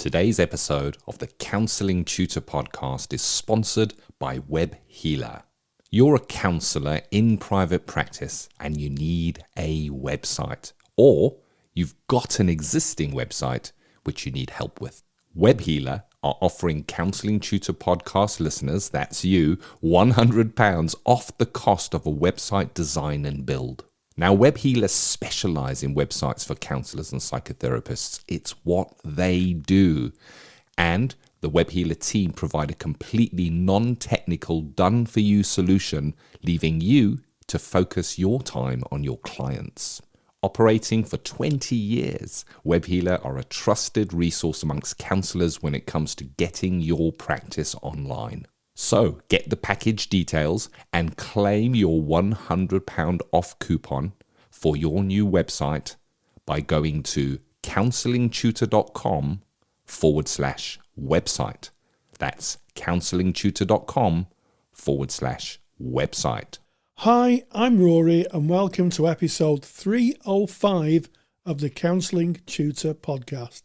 Today's episode of the Counselling Tutor Podcast is sponsored by Web Healer. You're a counsellor in private practice and you need a website, or you've got an existing website which you need help with. Web Healer are offering Counselling Tutor Podcast listeners, that's you, £100 off the cost of a website design and build. Now, Web Healers specialise in websites for counsellors and psychotherapists. It's what they do. And the Web Healer team provide a completely non-technical, done-for-you solution, leaving you to focus your time on your clients. Operating for 20 years, Web Healer are a trusted resource amongst counsellors when it comes to getting your practice online. So get the package details and claim your £100 off coupon for your new website by going to counsellingtutor.com/website. That's counsellingtutor.com/website. Hi, I'm Rory and welcome to episode 305 of the Counselling Tutor Podcast.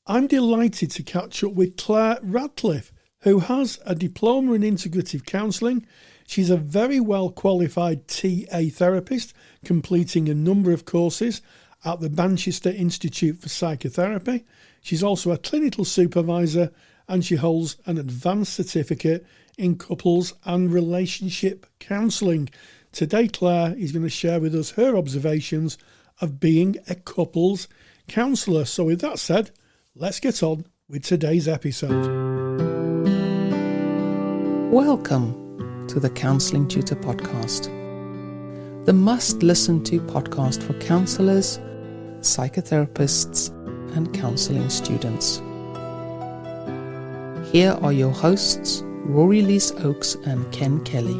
I'm delighted to catch up with Claire Ratcliffe, who has a diploma in integrative counselling. She's a very well qualified TA therapist, completing a number of courses at the Manchester Institute for Psychotherapy. She's also a clinical supervisor and she holds an advanced certificate in couples and relationship counselling. Today, Claire is going to share with us her observations of being a couples counsellor. So with that said, let's get on with today's episode. Welcome to the Counselling Tutor Podcast, the must-listen-to podcast for counsellors, psychotherapists, and counselling students. Here are your hosts, Rory Oakes and Ken Kelly.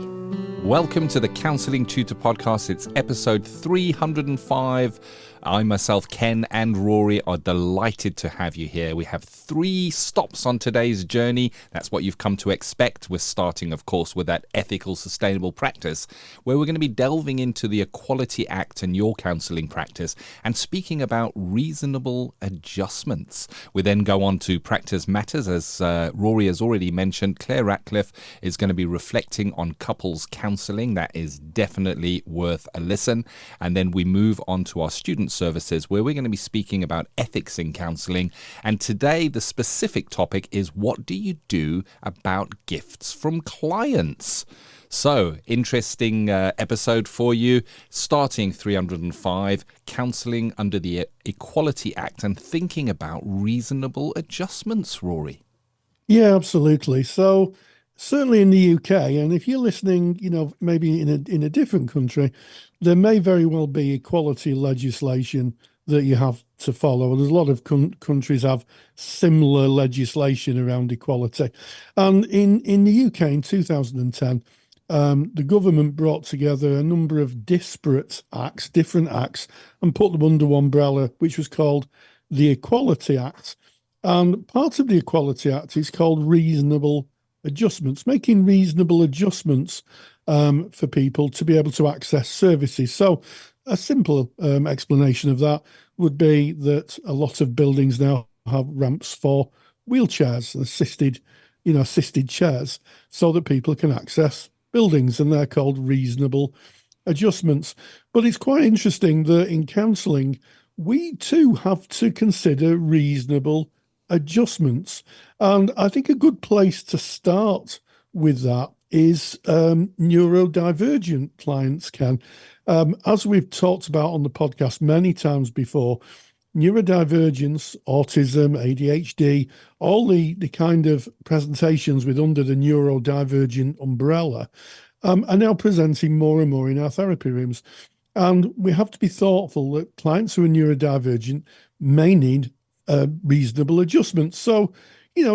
Welcome to the Counselling Tutor Podcast. It's episode 305. I myself, Ken and Rory, are delighted to have you here. We have 3 stops on today's journey. That's what you've come to expect. We're starting, of course, with that ethical, sustainable practice, where we're going to be delving into the Equality Act and your counselling practice and speaking about reasonable adjustments. We then go on to Practice Matters. As Rory has already mentioned, Claire Ratcliffe is going to be reflecting on couples counselling. That is definitely worth a listen. And then we move on to our student services, where we're going to be speaking about ethics in counselling. And today the specific topic is, what do you do about gifts from clients? So, interesting episode for you. Starting 305, counselling under the Equality Act and thinking about reasonable adjustments, Rory. Yeah, absolutely. So certainly in the UK, and if you're listening, maybe in a different country, there may very well be equality legislation that you have to follow. There's a lot of countries have similar legislation around equality. And in the UK in 2010, the government brought together a number of disparate acts, different acts, and put them under one umbrella, which was called the Equality Act. And part of the Equality Act is called reasonable adjustments, making reasonable adjustments for people to be able to access services. So a simple explanation of that would be that a lot of buildings now have ramps for wheelchairs, assisted chairs, so that people can access buildings, and they're called reasonable adjustments. But it's quite interesting that in counselling, we too have to consider reasonable adjustments. And I think a good place to start with that is neurodivergent clients, Ken. As we've talked about on the podcast many times before, neurodivergence, autism, ADHD, all the kind of presentations with under the neurodivergent umbrella are now presenting more and more in our therapy rooms. And we have to be thoughtful that clients who are neurodivergent may need reasonable adjustments. So,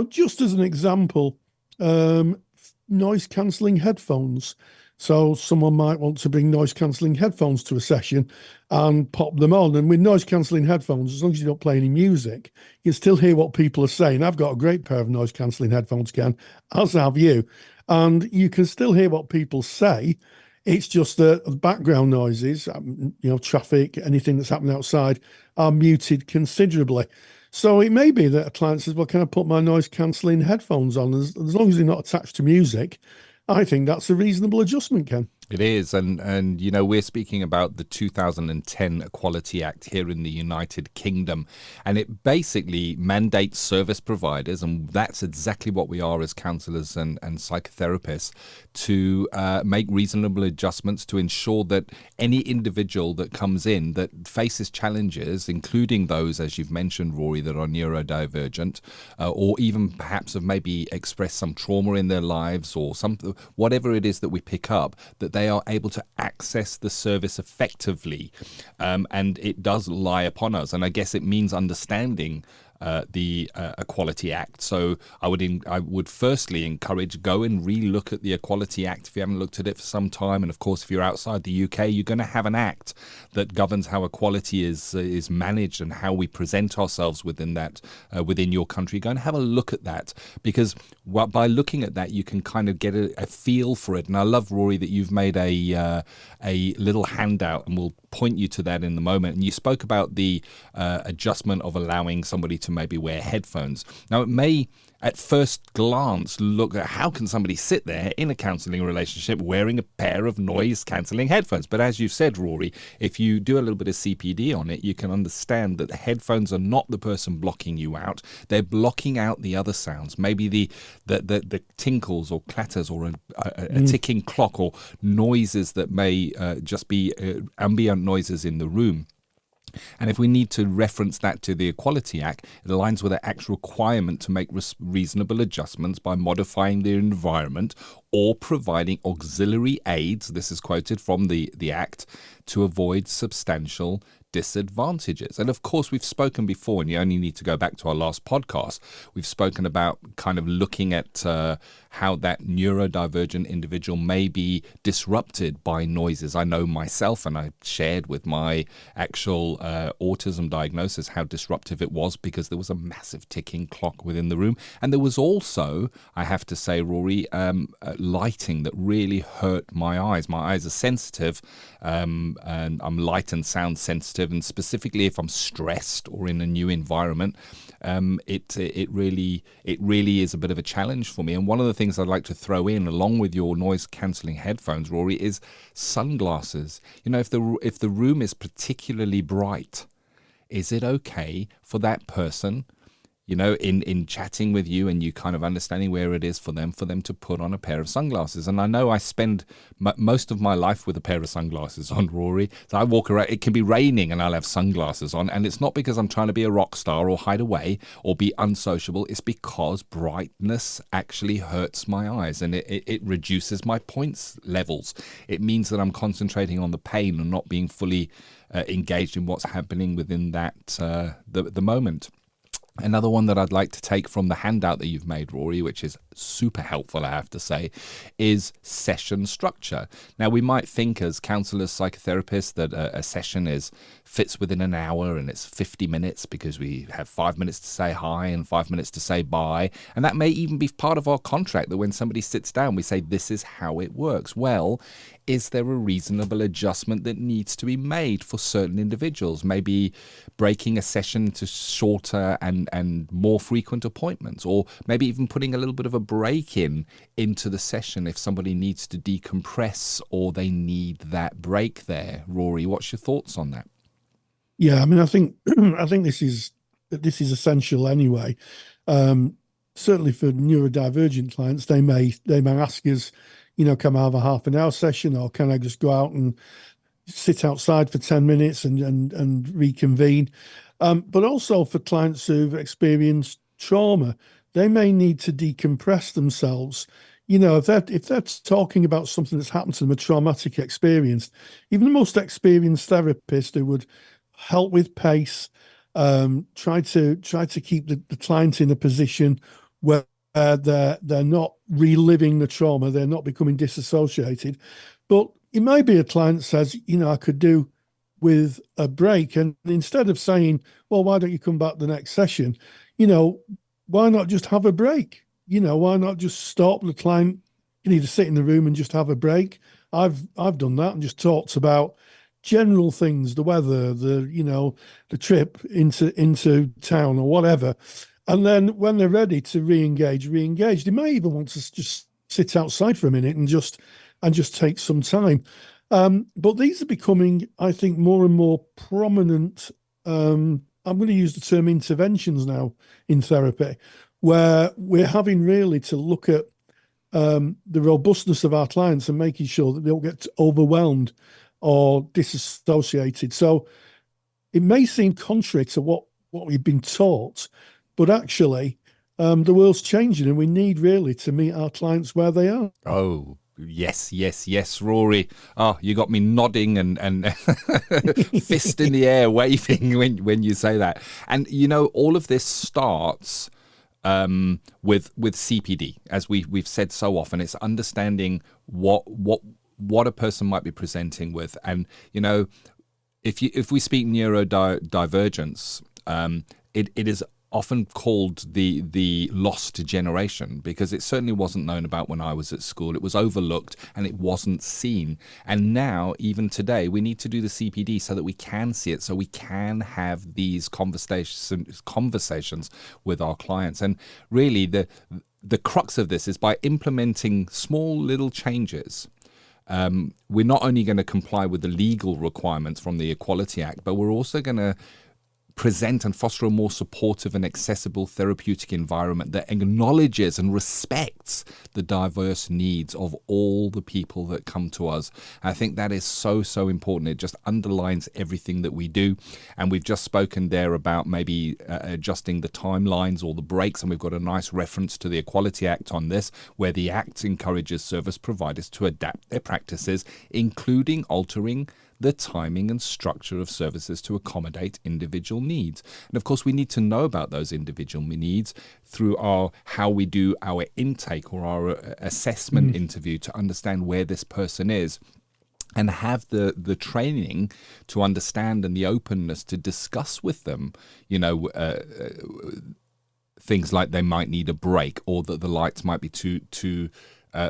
just as an example, noise cancelling headphones. So someone might want to bring noise cancelling headphones to a session and pop them on. And with noise cancelling headphones, as long as you don't play any music, you can still hear what people are saying. I've got a great pair of noise cancelling headphones, Ken, as have you. And you can still hear what people say. It's just that the background noises, traffic, anything that's happening outside, are muted considerably. So it may be that a client says, well, can I put my noise cancelling headphones on? As long as they're not attached to music, I think that's a reasonable adjustment, Ken. It is, and you know, we're speaking about the 2010 Equality Act here in the United Kingdom, and it basically mandates service providers, and that's exactly what we are as counsellors and psychotherapists, to make reasonable adjustments to ensure that any individual that comes in that faces challenges, including those, as you've mentioned, Rory, that are neurodivergent, or even perhaps have maybe expressed some trauma in their lives, or something, whatever it is that we pick up, that they are able to access the service effectively. And it does lie upon us. And I guess it means understanding the Equality Act. So I would firstly encourage, go and re-look at the Equality Act if you haven't looked at it for some time. And of course, if you're outside the UK, you're going to have an act that governs how equality is managed and how we present ourselves within that within your country. Go and have a look at that, because by looking at that, you can kind of get a feel for it. And I love, Rory, that you've made a little handout, and we'll point you to that in the moment. And you spoke about the adjustment of allowing somebody to maybe wear headphones. Now, it may at first glance look at how can somebody sit there in a counselling relationship wearing a pair of noise cancelling headphones. But as you said, Rory, if you do a little bit of CPD on it, you can understand that the headphones are not the person blocking you out. They're blocking out the other sounds, maybe the tinkles or clatters or a ticking clock, or noises that may just be ambient noises in the room. And if we need to reference that to the Equality Act, it aligns with the Act's requirement to make reasonable adjustments by modifying the environment or providing auxiliary aids, this is quoted from the Act, to avoid substantial disadvantages. And of course, we've spoken before, and you only need to go back to our last podcast. We've spoken about kind of looking at how that neurodivergent individual may be disrupted by noises. I know myself, and I shared with my actual autism diagnosis how disruptive it was, because there was a massive ticking clock within the room. And there was also, I have to say, Rory, lighting that really hurt my eyes. My eyes are sensitive, and I'm light and sound sensitive. And specifically if I'm stressed or in a new environment, it really is a bit of a challenge for me. And one of the things I'd like to throw in, along with your noise cancelling headphones, Rory, is sunglasses. You know, if the room is particularly bright, is it okay for that person, you know, in chatting with you and you kind of understanding where it is for them to put on a pair of sunglasses? And I know I spend most of my life with a pair of sunglasses on, Rory. So I walk around, it can be raining and I'll have sunglasses on. And it's not because I'm trying to be a rock star or hide away or be unsociable. It's because brightness actually hurts my eyes, and it reduces my points levels. It means that I'm concentrating on the pain and not being fully engaged in what's happening within that the moment. Another one that I'd like to take from the handout that you've made, Rory, which is super helpful, I have to say, is session structure. Now, we might think as counsellors, psychotherapists, that a session fits within an hour and it's 50 minutes because we have 5 minutes to say hi and 5 minutes to say bye. And that may even be part of our contract, that when somebody sits down, we say, this is how it works. Well, is there a reasonable adjustment that needs to be made for certain individuals? Maybe breaking a session to shorter and more frequent appointments, or maybe even putting a little bit of a break into the session if somebody needs to decompress or they need that break there. Rory, what's your thoughts on that? Yeah, I mean, I think this is essential anyway. Certainly for neurodivergent clients, they may ask us, you know, can I have a half an hour session, or can I just go out and sit outside for 10 minutes and reconvene? But also for clients who've experienced trauma, they may need to decompress themselves. You know, if they're talking about something that's happened to them, a traumatic experience, even the most experienced therapist who would help with pace, try to keep the client in a position where they're not reliving the trauma, they're not becoming disassociated. But it may be a client says, you know, I could do with a break, and instead of saying, well, why don't you come back the next session, you know, why not just have a break? You know, why not just stop? The client can either sit in the room and just have a break. I've done that and just talked about general things, the weather, the trip into town or whatever. And then when they're ready to re-engage, they may even want to just sit outside for a minute and just take some time. But these are becoming, I think, more and more prominent. I'm going to use the term interventions now in therapy, where we're having really to look at the robustness of our clients and making sure that they don't get overwhelmed or disassociated. So it may seem contrary to what we've been taught, but actually the world's changing and we need really to meet our clients where they are. Oh, yes, Rory. Oh, you got me nodding and fist in the air waving when you say that. And, all of this starts with CPD, as we've said so often. It's understanding what a person might be presenting with. And, if we speak neurodivergence, it is often called the lost generation, because it certainly wasn't known about when I was at school. It was overlooked and it wasn't seen. And now, even today, we need to do the CPD so that we can see it, so we can have these conversations with our clients. And really, the crux of this is by implementing small little changes. We're not only going to comply with the legal requirements from the Equality Act, but we're also going to present and foster a more supportive and accessible therapeutic environment that acknowledges and respects the diverse needs of all the people that come to us. I think that is so important. It just underlines everything that we do. And we've just spoken there about maybe adjusting the timelines or the breaks, and we've got a nice reference to the Equality Act on this, where the Act encourages service providers to adapt their practices, including altering the timing and structure of services to accommodate individual needs. And of course, we need to know about those individual needs through how we do our intake or our assessment interview to understand where this person is, and have the training to understand and the openness to discuss with them, things like they might need a break, or that the lights might be too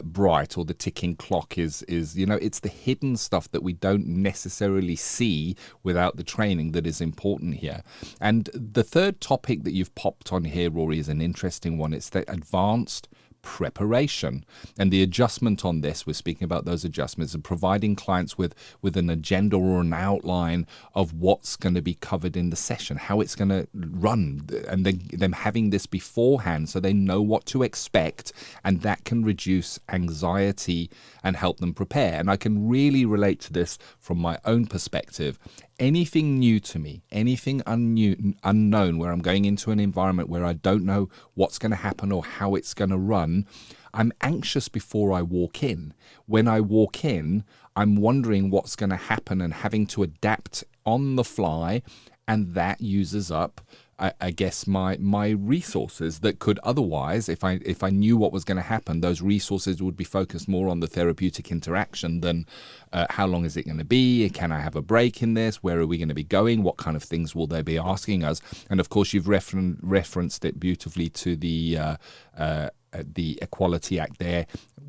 bright, or the ticking clock is it's the hidden stuff that we don't necessarily see without the training that is important here. And the third topic that you've popped on here, Rory, is an interesting one. It's the advanced preparation and the adjustment on this. We're speaking about those adjustments and providing clients with an agenda or an outline of what's going to be covered in the session, how it's going to run, and them having this beforehand so they know what to expect, and that can reduce anxiety and help them prepare. And I can really relate to this from my own perspective. Anything new to me, anything unknown, where I'm going into an environment where I don't know what's going to happen or how it's going to run, I'm anxious before I walk in. When I walk in, I'm wondering what's going to happen and having to adapt on the fly, and that uses up, I guess, my resources that could otherwise, if I knew what was going to happen, those resources would be focused more on the therapeutic interaction than how long is it going to be? Can I have a break in this? Where are we going to be going? What kind of things will they be asking us? And of course, you've referenced it beautifully to the Equality Act there,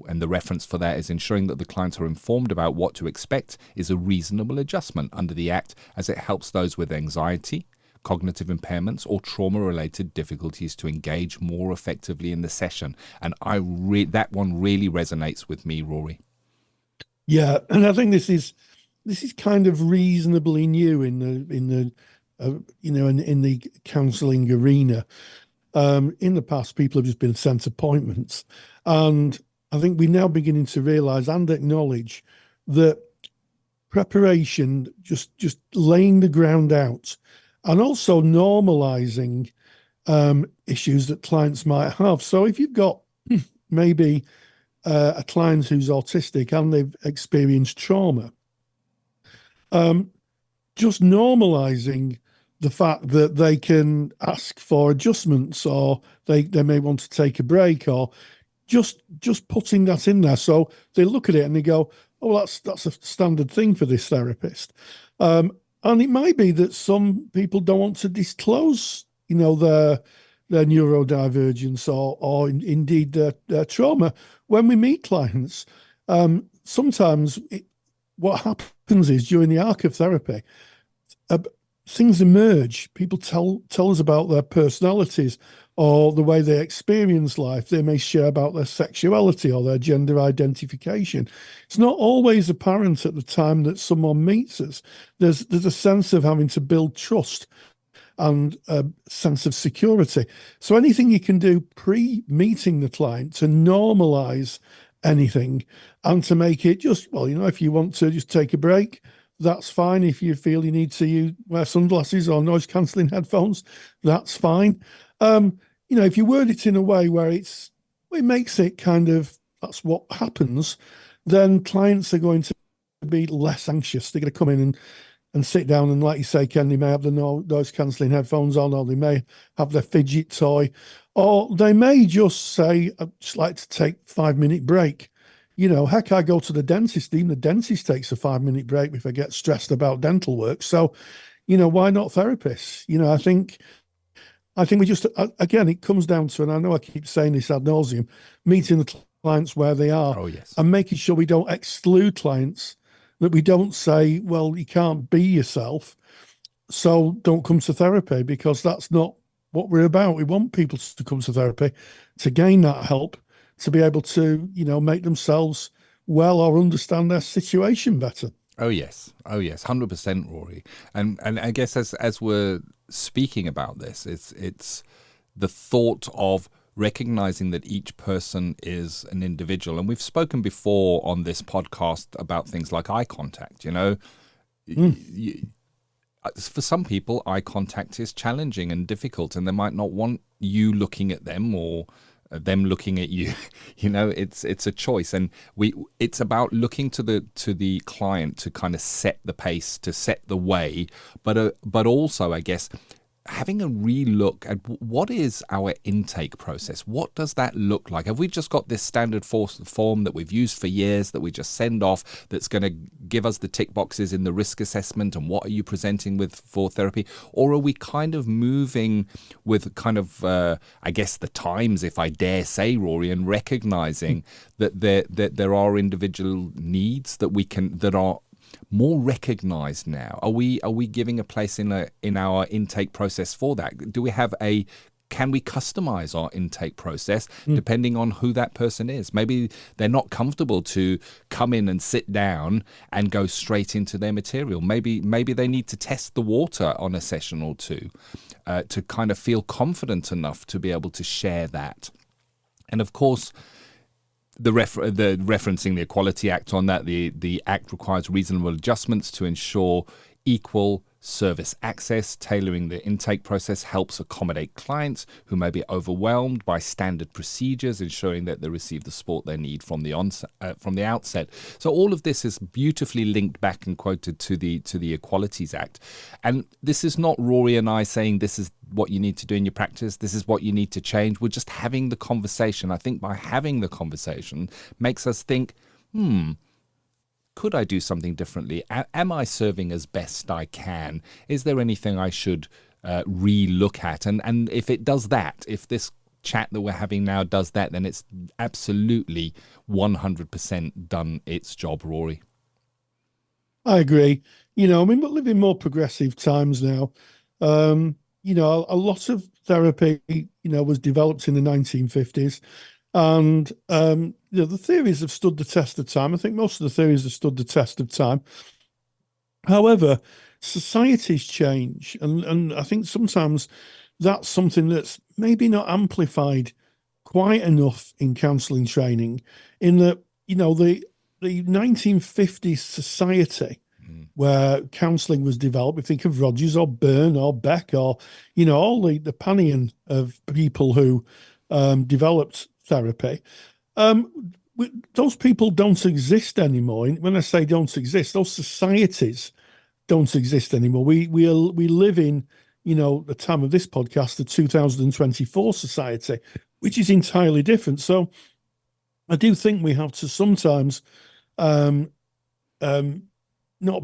and the reference for that is ensuring that the clients are informed about what to expect is a reasonable adjustment under the Act, as it helps those with anxiety, cognitive impairments, or trauma-related difficulties to engage more effectively in the session. And that one really resonates with me, Rory. Yeah, and I think this is kind of reasonably new in the counselling arena. In the past, people have just been sent appointments, and I think we're now beginning to realise and acknowledge that preparation, just laying the ground out, and also normalising issues that clients might have. So if you've got maybe a client who's autistic and they've experienced trauma, just normalising the fact that they can ask for adjustments, or they may want to take a break, or just putting that in there. So they look at it and they go, oh, that's a standard thing for this therapist. And it might be that some people don't want to disclose, their neurodivergence or indeed their trauma when we meet clients. Sometimes what happens is during the arc of therapy, uh, things emerge. People tell us about their personalities or the way they experience life. They may share about their sexuality or their gender identification. It's not always apparent at the time that someone meets us. There's a sense of having to build trust and a sense of security. So anything you can do pre-meeting the client to normalize anything and to make it just, well, if you want to just take a break, that's fine. If you feel you need to wear sunglasses or noise cancelling headphones, that's fine. If you word it in a way where it makes it kind of, that's what happens, then clients are going to be less anxious. They're going to come in and sit down, and like you say, Ken, they may have the noise cancelling headphones on, or they may have their fidget toy, or they may just say, I'd just like to take a 5-minute break. Heck, I go to the dentist. Even the dentist takes a 5-minute break if I get stressed about dental work. So, why not therapists? I think we just, again, it comes down to, and I know I keep saying this ad nauseum, meeting the clients where they are. Oh, yes. And making sure we don't exclude clients, that we don't say, well, you can't be yourself, so don't come to therapy, because that's not what we're about. We want people to come to therapy to gain that help, to be able to, make themselves well or understand their situation better. Oh yes, 100%, Rory. And I guess as we're speaking about this, it's the thought of recognizing that each person is an individual. And we've spoken before on this podcast about things like eye contact. For some people, eye contact is challenging and difficult, and they might not want you looking at them or them looking at you. It's a choice, and it's about looking to the client to kind of set the pace, to set the way, but also, I guess, having a relook at what is our intake process. What does that look like? Have we just got this standard form that we've used for years that we just send off, that's going to give us the tick boxes in the risk assessment and what are you presenting with for therapy? Or are we kind of moving with kind of, I guess, the times, if I dare say, Rory, and recognizing that there are individual needs that are more recognized now? Are we giving a place in our intake process for that? Do we have can we customize our intake process depending on who that person is? Maybe they're not comfortable to come in and sit down and go straight into their material. Maybe they need to test the water on a session or two to kind of feel confident enough to be able to share that. And of course, the referencing the Equality Act on that, the Act requires reasonable adjustments to ensure equal service access. Tailoring the intake process helps accommodate clients who may be overwhelmed by standard procedures, ensuring that they receive the support they need from the outset. So all of this is beautifully linked back and quoted to the Equalities Act. And this is not Rory and I saying this is what you need to do in your practice, this is what you need to change. We're just having the conversation. I think by having the conversation makes us think, could I do something differently? Am I serving as best I can? Is there anything I should re-look at? And if it does that, if this chat that we're having now does that, then it's absolutely 100% done its job, Rory. I agree. We're living more progressive times now. A lot of therapy, was developed in the 1950s. And the theories have stood the test of time. I think most of the theories have stood the test of time. However, societies change, and I think sometimes that's something that's maybe not amplified quite enough in counselling training. In that, the 1950s society where counselling was developed, we think of Rogers or Byrne or Beck or all the pantheon of people who developed therapy. Those people don't exist anymore. When I say don't exist, those societies don't exist anymore. We live in, the time of this podcast, the 2024 society, which is entirely different. So I do think we have to sometimes not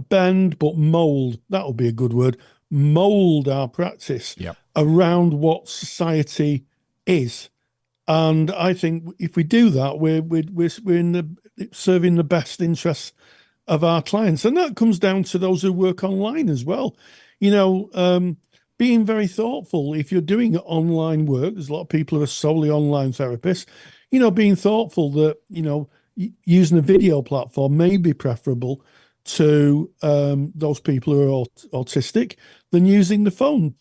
bend, but mold. That would be a good word. Mold our practice around what society is. And I think if we do that, we're serving the best interests of our clients. And that comes down to those who work online as well. Being very thoughtful. If you're doing online work, there's a lot of people who are solely online therapists, being thoughtful that, using a video platform may be preferable to those people who are autistic than using the phone.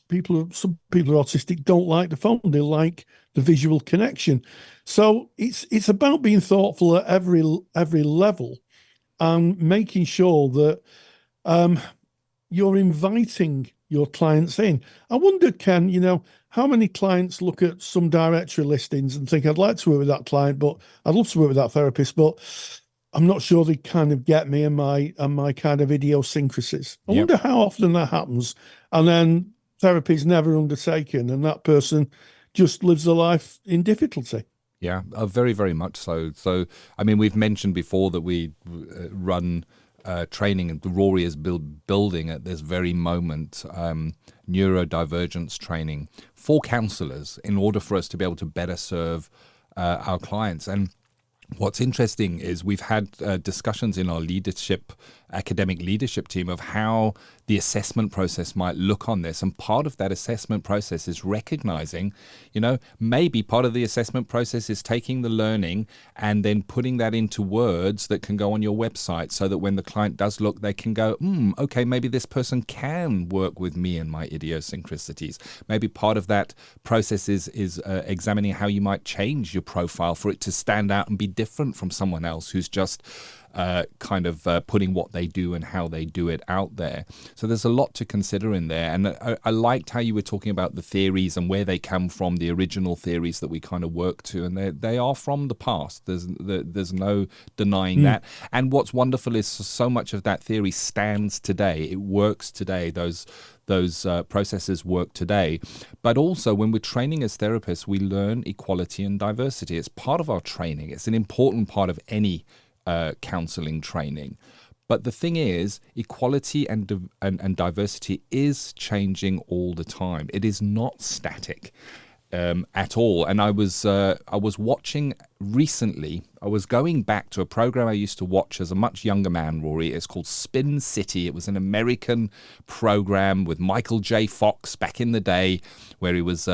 Some people who are autistic don't like the phone. They like the visual connection. So it's about being thoughtful at every level and making sure that you're inviting your clients in. I wonder, Ken, how many clients look at some directory listings and think, I'd like to work with that client, but I'd love to work with that therapist, but I'm not sure they kind of get me and my kind of idiosyncrasies. I wonder how often that happens. And then therapy is never undertaken and that person just lives a life in difficulty. Yeah, very, very much so. So, I mean, we've mentioned before that we run training, and Rory is building at this very moment neurodivergence training for counsellors in order for us to be able to better serve our clients. And what's interesting is we've had discussions in our academic leadership team of how the assessment process might look on this. And part of that assessment process is recognizing, maybe part of the assessment process is taking the learning and then putting that into words that can go on your website so that when the client does look, they can go, okay, maybe this person can work with me and my idiosyncrasies. Maybe part of that process is examining how you might change your profile for it to stand out and be different from someone else who's just putting what they do and how they do it out there. So there's a lot to consider in there. And I liked how you were talking about the theories and where they come from, the original theories that we kind of work to. And they are from the past. There's no denying that. And what's wonderful is so much of that theory stands today. It works today. Those processes work today. But also when we're training as therapists, we learn equality and diversity. It's part of our training. It's an important part of any counseling training. But the thing is, equality and diversity is changing all the time. It is not static at all. And I was watching recently. I was going back to a program I used to watch as a much younger man, Rory. It's called Spin City. It was an American program with Michael J. Fox back in the day, where he was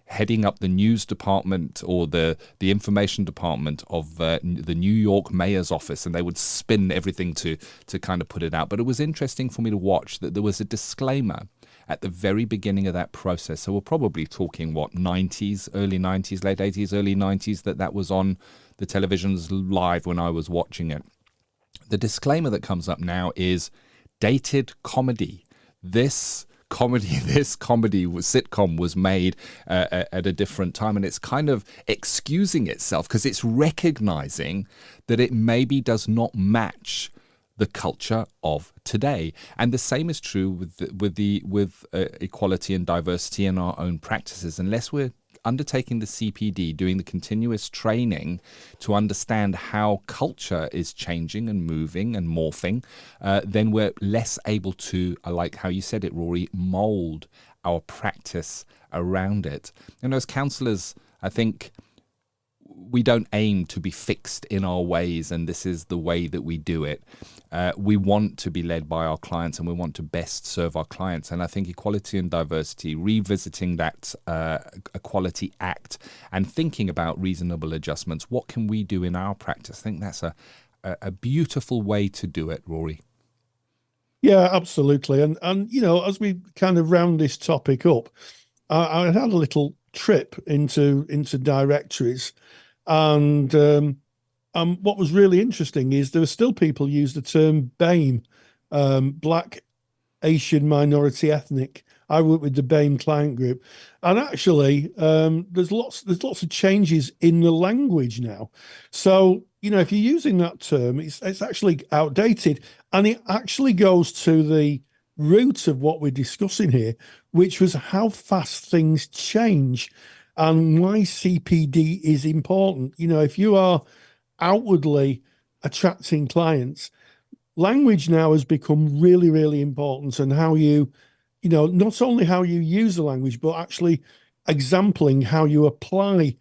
heading up the news department or the information department of the New York mayor's office, and they would spin everything to kind of put it out. But it was interesting for me to watch that there was a disclaimer at the very beginning of that process. So we're probably talking, early 90s, late 80s, early 90s, that was on the televisions live when I was watching it. The disclaimer that comes up now is dated comedy. This sitcom was made at a different time, and it's kind of excusing itself because it's recognizing that it maybe does not match the culture of today. And the same is true with equality and diversity in our own practices. Unless we're undertaking the CPD, doing the continuous training to understand how culture is changing and moving and morphing, then we're less able to, I like how you said it, Rory, mold our practice around it. And as counsellors, I think we don't aim to be fixed in our ways and this is the way that we do it. We want to be led by our clients and we want to best serve our clients. And I think equality and diversity, revisiting that Equality Act and thinking about reasonable adjustments, what can we do in our practice? I think that's a beautiful way to do it, Rory. Yeah, absolutely. And as we kind of round this topic up, I had a little trip into directories, and what was really interesting is there are still people use the term BAME, Black, Asian, Minority, Ethnic. I work with the BAME client group, and actually, there's lots of changes in the language now. So if you're using that term, it's actually outdated, and it actually goes to the root of what we're discussing here, which was how fast things change and why CPD is important. If you are outwardly attracting clients, language now has become really, really important, and how you not only how you use the language, but actually exempling how you apply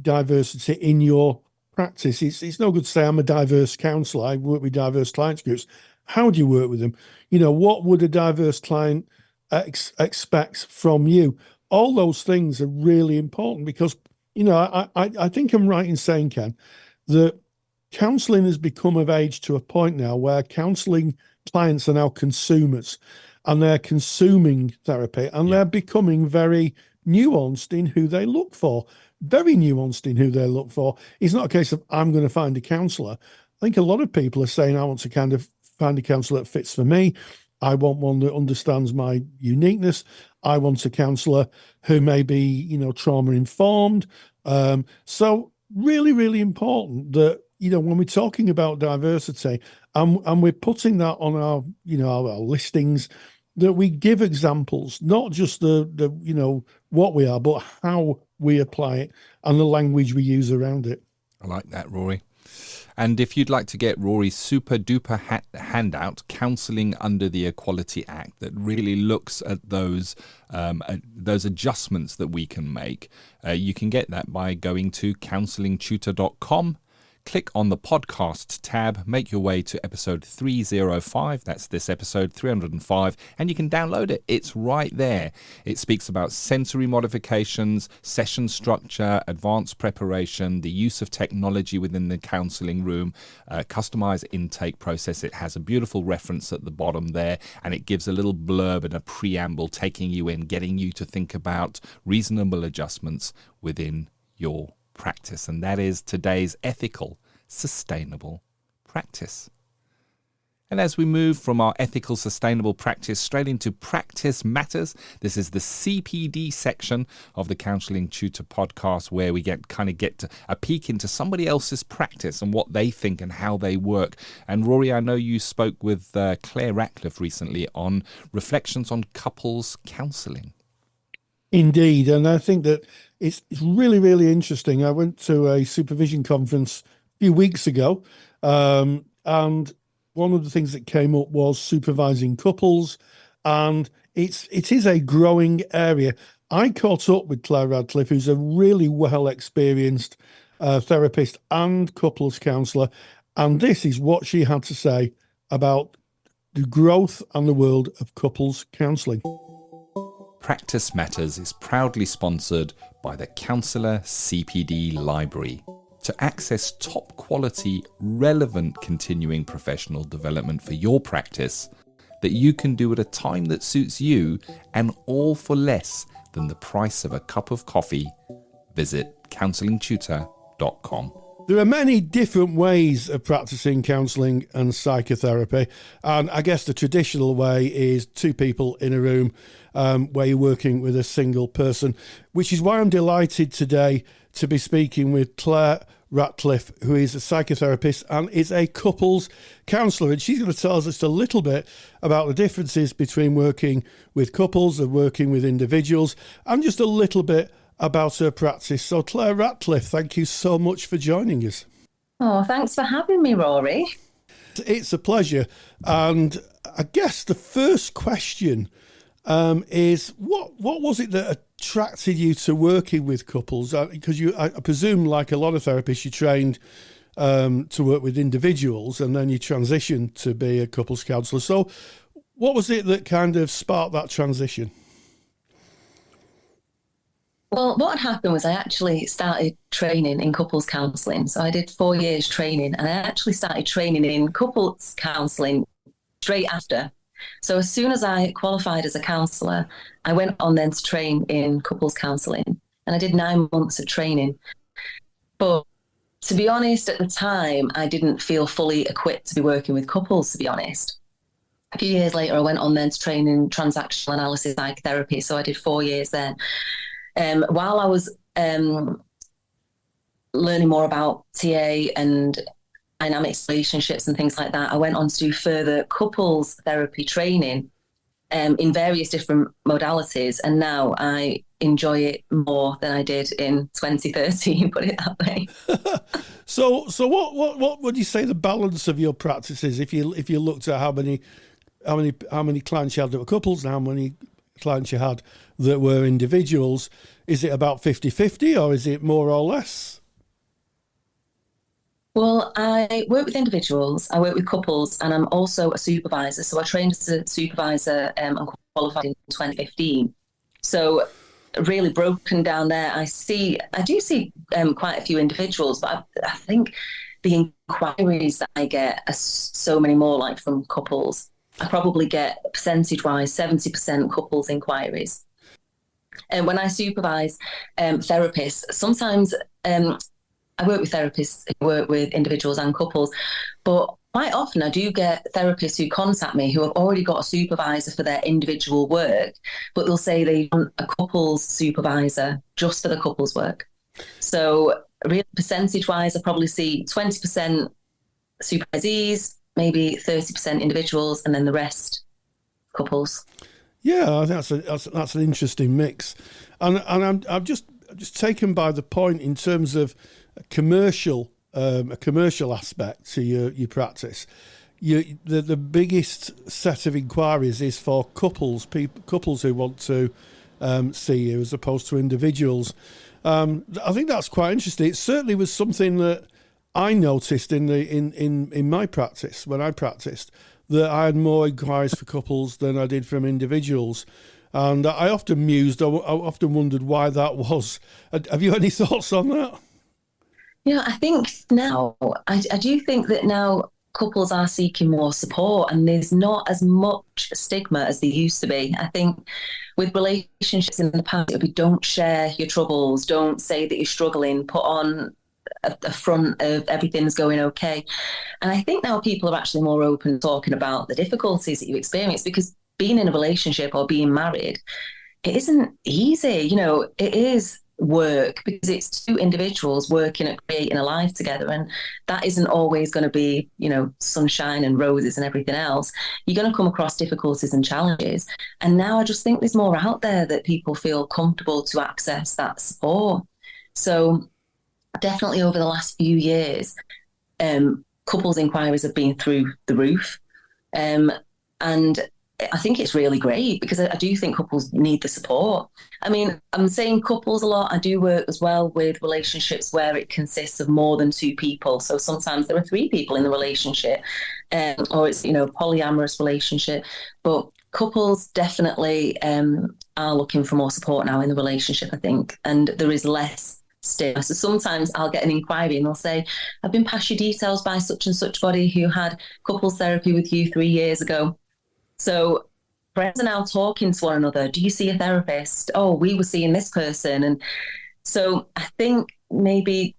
diversity in your practice, it's no good to say I'm a diverse counsellor. I work with diverse clients groups. How do you work with them? What would a diverse client expect from you? All those things are really important because, I think I'm right in saying, Ken, that counselling has become of age to a point now where counselling clients are now consumers and they're consuming therapy and they're becoming very nuanced in who they look for. Very nuanced in who they look for. It's not a case of I'm going to find a counsellor. I think a lot of people are saying I want to kind of find a counsellor that fits for me. I want one that understands my uniqueness. I want a counsellor who may be, trauma informed. So really, really important that, when we're talking about diversity and we're putting that on our, our listings, that we give examples, not just the what we are, but how we apply it and the language we use around it. I like that, Rory. And if you'd like to get Rory's super duper handout, Counselling Under the Equality Act, that really looks at those adjustments that we can make, you can get that by going to counsellingtutor.com. Click on the podcast tab, make your way to episode 305. That's this episode 305, and you can download it. It's right there. It speaks about sensory modifications, session structure, advanced preparation, the use of technology within the counselling room, customized intake process. It has a beautiful reference at the bottom there, and it gives a little blurb and a preamble taking you in, getting you to think about reasonable adjustments within your practice, and that is today's ethical, sustainable practice. And as we move from our ethical, sustainable practice straight into Practice Matters, this is the CPD section of the Counselling Tutor Podcast, where we get a peek into somebody else's practice and what they think and how they work. And Rory, I know you spoke with Claire Ratcliffe recently on reflections on couples counselling. Indeed, and I think that it's really, really interesting. I went to a supervision conference a few weeks ago, and one of the things that came up was supervising couples, and it is a growing area. I caught up with Claire Ratcliffe, who's a really well-experienced therapist and couples counsellor, and this is what she had to say about the growth and the world of couples counselling. Practice Matters is proudly sponsored by the Counsellor CPD Library. To access top quality, relevant continuing professional development for your practice that you can do at a time that suits you and all for less than the price of a cup of coffee, visit counsellingtutor.com. There are many different ways of practicing counselling and psychotherapy, and I guess the traditional way is two people in a room where you're working with a single person, which is why I'm delighted today to be speaking with Claire Ratcliffe, who is a psychotherapist and is a couples counsellor, and she's going to tell us just a little bit about the differences between working with couples and working with individuals, and just a little bit about her practice. So Claire Ratcliffe, thank you so much for joining us. Oh, thanks for having me, Rory. It's a pleasure. And I guess the first question is what was it that attracted you to working with couples? Because I presume, like a lot of therapists, you trained to work with individuals and then you transitioned to be a couples counsellor. So what was it that kind of sparked that transition? Well, what had happened was I actually started training in couples counselling. So I did 4 years training, and I actually started training in couples counselling straight after. So as soon as I qualified as a counsellor, I went on then to train in couples counselling, and I did 9 months of training. But to be honest, at the time, I didn't feel fully equipped to be working with couples, to be honest. A few years later, I went on then to train in transactional analysis psychotherapy. So I did 4 years then. While I was learning more about TA and dynamics relationships and things like that, I went on to do further couples therapy training in various different modalities. And now I enjoy it more than I did in 2013, put it that way. So what would you say the balance of your practice is if you looked at how many clients you had that were couples and how many clients you had that were individuals? Is it about 50-50 or is it more or less? Well, I work with individuals, I work with couples, and I'm also a supervisor. So I trained as a supervisor and qualified in 2015. So really broken down there, I do see quite a few individuals, but I think the inquiries that I get are so many more like from couples. I probably get percentage-wise 70% couples inquiries. And when I supervise therapists, sometimes I work with therapists who work with individuals and couples, but quite often I do get therapists who contact me who have already got a supervisor for their individual work, but they'll say they want a couples supervisor just for the couples work. So really percentage-wise, I probably see 20% supervisees, maybe 30% individuals, and then the rest couples. Yeah, that's an interesting mix, and I'm just taken by the point in terms of a commercial aspect to your practice. The biggest set of inquiries is for couples who want to see you as opposed to individuals. I think that's quite interesting. It certainly was something that I noticed in my practice when I practiced, that I had more inquiries for couples than I did from individuals. And I often wondered why that was. Have you any thoughts on that? I think now, I do think that now couples are seeking more support and there's not as much stigma as there used to be. I think with relationships in the past, it would be don't share your troubles, don't say that you're struggling, put on a front of everything's going okay. And I think now people are actually more open talking about the difficulties that you experience, because being in a relationship or being married, it isn't easy. It is work because it's two individuals working at creating a life together, and that isn't always going to be sunshine and roses and everything else. You're going to come across difficulties and challenges, and now I just think there's more out there that people feel comfortable to access that support. So definitely over the last few years, couples inquiries have been through the roof, and I think it's really great because I do think couples need the support. I mean, I'm saying couples a lot. I do work as well with relationships where it consists of more than two people. So sometimes there are three people in the relationship, or it's, polyamorous relationship. But couples definitely are looking for more support now in the relationship, I think. And there is less stigma. So sometimes I'll get an inquiry and they'll say, I've been passed your details by such and such body who had couples therapy with you 3 years ago. So friends are now talking to one another. Do you see a therapist? Oh, we were seeing this person. And so I think maybe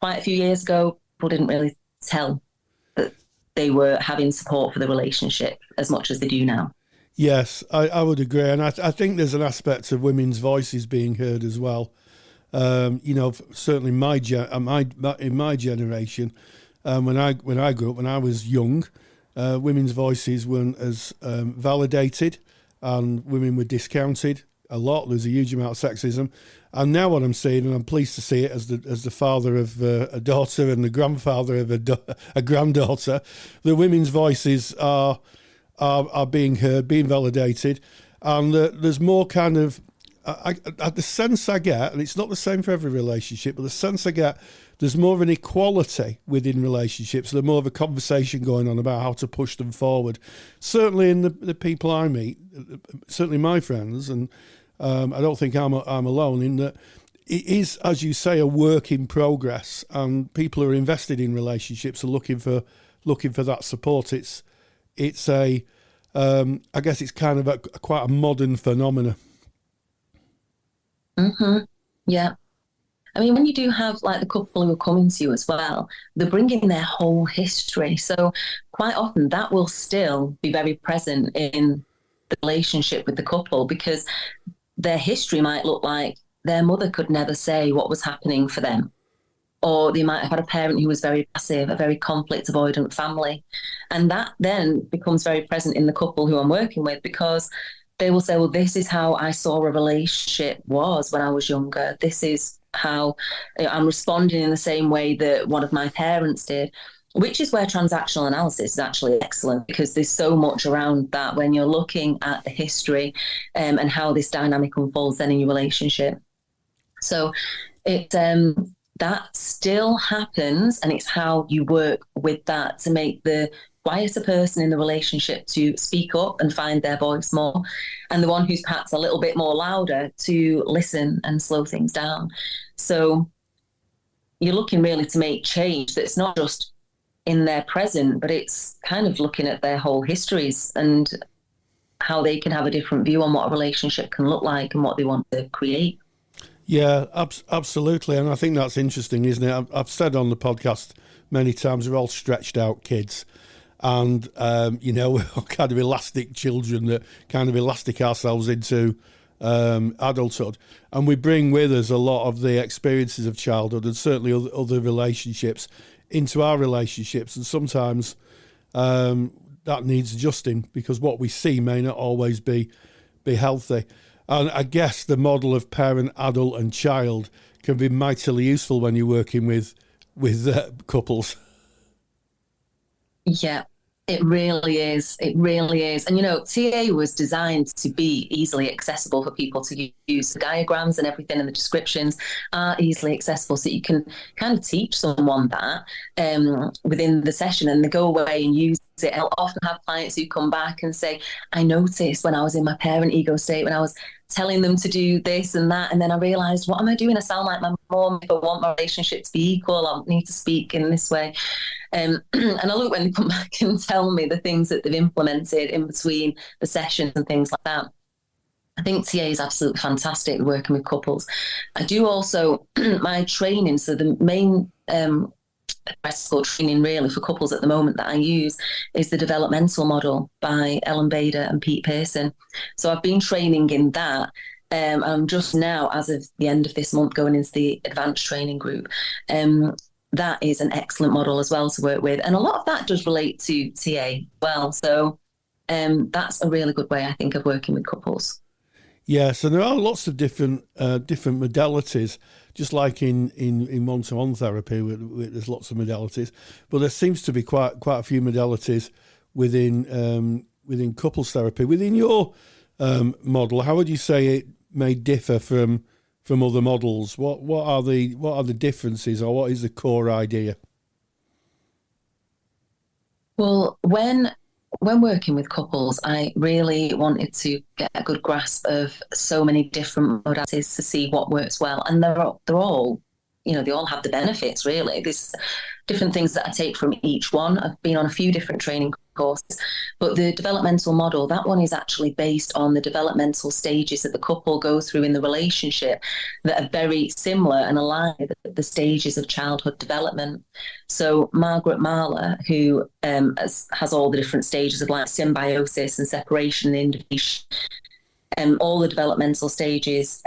quite a few years ago, people didn't really tell that they were having support for the relationship as much as they do now. Yes, I would agree. And I think there's an aspect of women's voices being heard as well. Certainly in my generation, when I grew up, when I was young, women's voices weren't as validated, and women were discounted a lot. There's a huge amount of sexism, and now what I'm seeing, and I'm pleased to see it as the father of a daughter and the grandfather of a granddaughter, the women's voices are being heard, being validated, and there's more kind of. The sense I get, and it's not the same for every relationship, but the sense I get, there's more of an equality within relationships. There's more of a conversation going on about how to push them forward. Certainly in the people I meet, certainly my friends, and I don't think I'm alone in that. It is, as you say, a work in progress, and people who are invested in relationships are looking for that support. It's I guess it's kind of quite a modern phenomenon. Mm-hmm. Yeah. I mean, when you do have like the couple who are coming to you as well, they're bringing their whole history. So quite often that will still be very present in the relationship with the couple, because their history might look like their mother could never say what was happening for them. Or they might have had a parent who was very passive, a very conflict avoidant family. And that then becomes very present in the couple who I'm working with, because they will say, well, this is how I saw a relationship was when I was younger. This is how I'm responding in the same way that one of my parents did, which is where transactional analysis is actually excellent, because there's so much around that when you're looking at the history and how this dynamic unfolds then in your relationship. So that still happens, and it's how you work with that to make the quieter person in the relationship to speak up and find their voice more, and the one who's perhaps a little bit more louder to listen and slow things down. So you're looking really to make change that's not just in their present, but it's kind of looking at their whole histories and how they can have a different view on what a relationship can look like and what they want to create. Yeah, absolutely. And I think that's interesting, isn't it? I've said on the podcast many times, we're all stretched out kids. And, we're kind of elastic children that kind of elastic ourselves into adulthood. And we bring with us a lot of the experiences of childhood and certainly other relationships into our relationships. And sometimes that needs adjusting because what we see may not always be healthy. And I guess the model of parent, adult and child can be mightily useful when you're working with couples. Yeah, it really is. It really is. And, TA was designed to be easily accessible for people to use. The diagrams and everything and the descriptions are easily accessible. So you can kind of teach someone that within the session and they go away and use it. I'll often have clients who come back and say, I noticed when I was in my parent ego state, when I was telling them to do this and that, and then I realised, what am I doing? I sound like my mum. If I want my relationship to be equal, I need to speak in this way. And I look when they come back and tell me the things that they've implemented in between the sessions and things like that. I think TA is absolutely fantastic working with couples. I do also my training. So the main training really for couples at the moment that I use is the developmental model by Ellen Bader and Pete Pearson. So I've been training in that. I'm just now, as of the end of this month, going into the advanced training group. That is an excellent model as well to work with. And a lot of that does relate to TA as well. So that's a really good way, I think, of working with couples. Yeah, so there are lots of different modalities, just like in one-to-one therapy, there's lots of modalities. But there seems to be quite a few modalities within couples therapy. Within your model, how would you say it may differ from other models? What are the differences, or what is the core idea? Well, when working with couples, I really wanted to get a good grasp of so many different modalities to see what works well, and they're all, they all have the benefits. Really, there's different things that I take from each one. I've been on a few different training courses, but the developmental model, that one is actually based on the developmental stages that the couple go through in the relationship that are very similar and align with the stages of childhood development. So Margaret Marler, who has all the different stages of like symbiosis and separation and individuation, all the developmental stages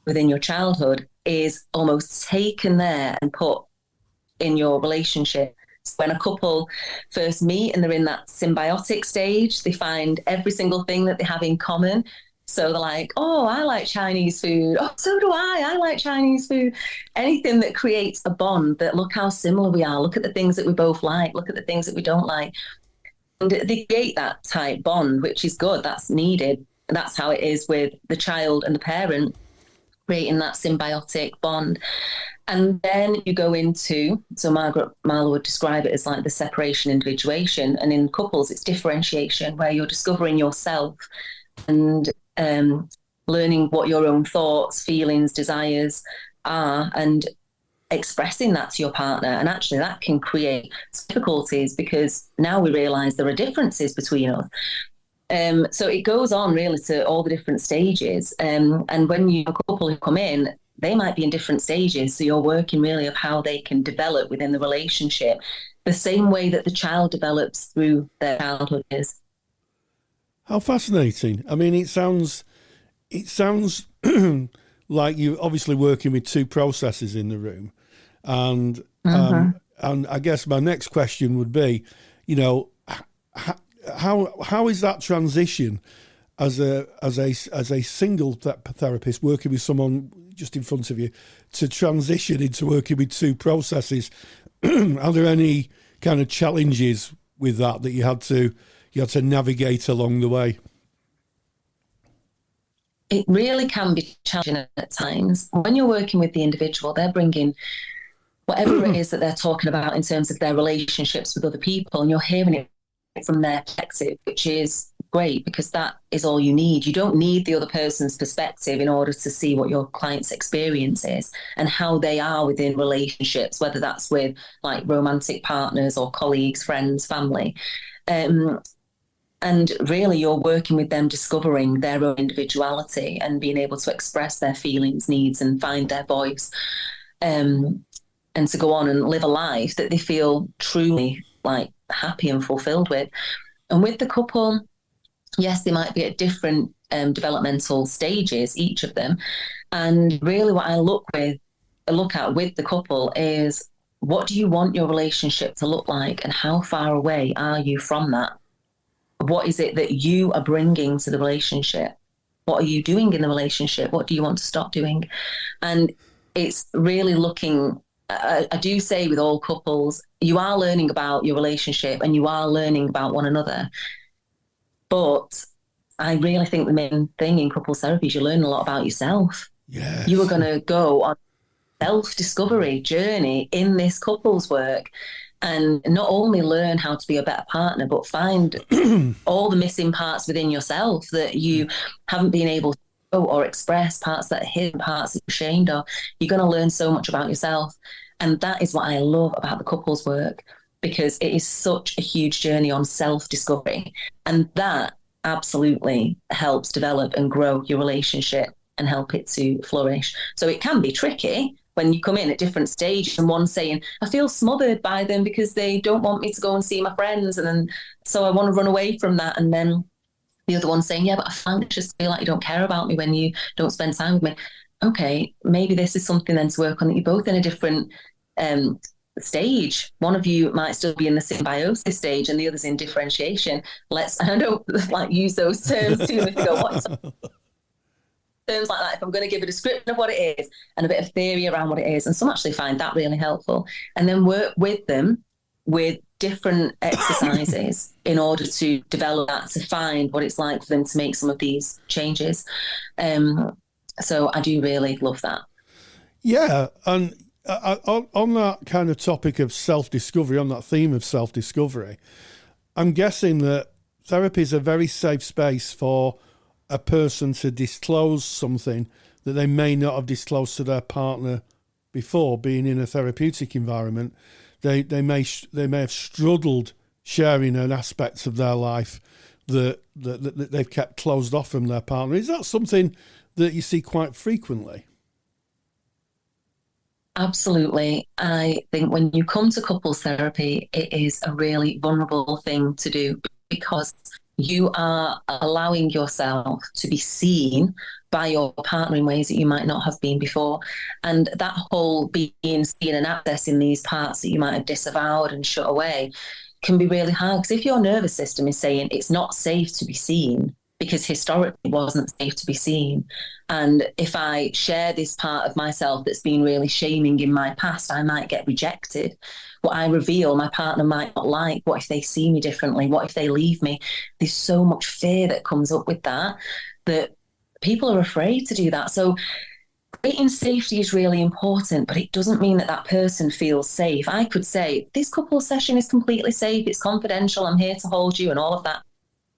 within your childhood is almost taken there and put in your relationship. So when a couple first meet and they're in that symbiotic stage, they find every single thing that they have in common. So they're like, oh, I like Chinese food. Oh, so do I like Chinese food. Anything that creates a bond that look how similar we are. Look at the things that we both like. Look at the things that we don't like. And they create that type bond, which is good. That's needed. And that's how it is with the child and the parent, creating that symbiotic bond. And then you go into, so Margaret Marler would describe it as like the separation individuation. And in couples, it's differentiation, where you're discovering yourself and learning what your own thoughts, feelings, desires are, and expressing that to your partner. And actually that can create difficulties because now we realise there are differences between us. So it goes on really to all the different stages. And when you have a couple who come in, they might be in different stages. So you're working really of how they can develop within the relationship, the same way that the child develops through their childhood is. How fascinating. I mean, it sounds like you're obviously working with two processes in the room. And and I guess my next question would be, how is that transition as a single therapist working with someone just in front of you to transition into working with two processes? Are there any kind of challenges with that you had to navigate along the way? It really can be challenging at times. When you're working with the individual, they're bringing whatever it is that they're talking about in terms of their relationships with other people, and you're hearing it from their perspective, which is great, because that is all you need. You don't need the other person's perspective in order to see what your client's experience is and how they are within relationships, whether that's with like romantic partners or colleagues, friends, family. And really, you're working with them, discovering their own individuality and being able to express their feelings, needs, and find their voice. And to go on and live a life that they feel truly like happy and fulfilled with. And with the couple, yes, they might be at different developmental stages, each of them. And really what I look at with the couple is, what do you want your relationship to look like, and how far away are you from that? What is it that you are bringing to the relationship? What are you doing in the relationship? What do you want to stop doing? And it's really looking, I do say with all couples, you are learning about your relationship and you are learning about one another. But I really think the main thing in couples therapy is you learn a lot about yourself. Yes. You are going to go on a self-discovery journey in this couples work, and not only learn how to be a better partner, but find all the missing parts within yourself that you haven't been able to show or express, parts that are hidden, parts that you're ashamed of. You're going to learn so much about yourself. And that is what I love about the couples work, because it is such a huge journey on self-discovery. And that absolutely helps develop and grow your relationship and help it to flourish. So it can be tricky when you come in at different stages, and one's saying, I feel smothered by them because they don't want me to go and see my friends. And then, so I want to run away from that. And then the other one's saying, yeah, but I just feel like you don't care about me when you don't spend time with me. Okay, maybe this is something then to work on, that you're both in a different stage. One of you might still be in the symbiosis stage and the other's in differentiation. And I don't like use those terms too much to go, what's terms like that, if I'm going to give a description of what it is and a bit of theory around what it is. And some actually find that really helpful. And then work with them with different exercises in order to develop that, to find what it's like for them to make some of these changes. So I do really love that. Yeah. And on that kind of topic of self-discovery, on that theme of self-discovery, I'm guessing that therapy is a very safe space for a person to disclose something that they may not have disclosed to their partner before. Being in a therapeutic environment, they may have struggled sharing an aspect of their life that they've kept closed off from their partner. Is that something that you see quite frequently? Absolutely. I think when you come to couples therapy, it is a really vulnerable thing to do, because you are allowing yourself to be seen by your partner in ways that you might not have been before. And that whole being seen and accessing these parts that you might have disavowed and shut away can be really hard. Because if your nervous system is saying it's not safe to be seen, because historically it wasn't safe to be seen, and if I share this part of myself that's been really shaming in my past, I might get rejected. What I reveal, my partner might not like. What if they see me differently? What if they leave me? There's so much fear that comes up with that people are afraid to do that. So creating safety is really important, but it doesn't mean that that person feels safe. I could say, this couple session is completely safe, it's confidential, I'm here to hold you, and all of that.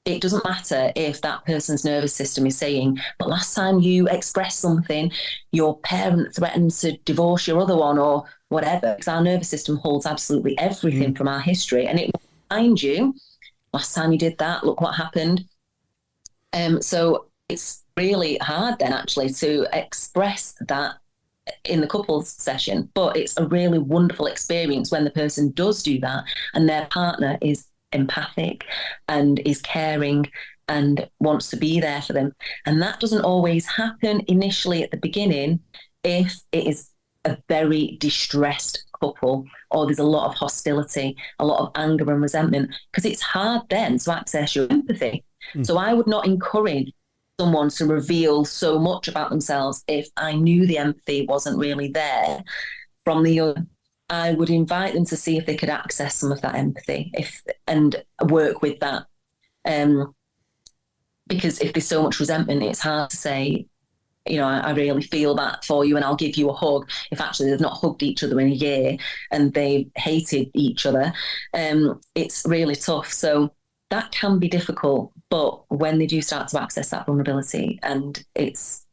It doesn't matter if that person's nervous system is saying, but last time you expressed something, your parent threatened to divorce your other one or whatever, because our nervous system holds absolutely everything from our history, and it will remind you, last time you did that, look what happened. So it's really hard then actually to express that in the couples session, but it's a really wonderful experience when the person does do that and their partner is empathic and is caring and wants to be there for them. And that doesn't always happen initially at the beginning if it is a very distressed couple or there's a lot of hostility, a lot of anger and resentment, because it's hard then to access your empathy. So I would not encourage someone to reveal so much about themselves if I knew the empathy wasn't really there from the other. I would invite them to see if they could access some of that empathy and work with that. Because if there's so much resentment, it's hard to say, I really feel that for you and I'll give you a hug, if actually they've not hugged each other in a year and they've hated each other. It's really tough. So that can be difficult, but when they do start to access that vulnerability and it's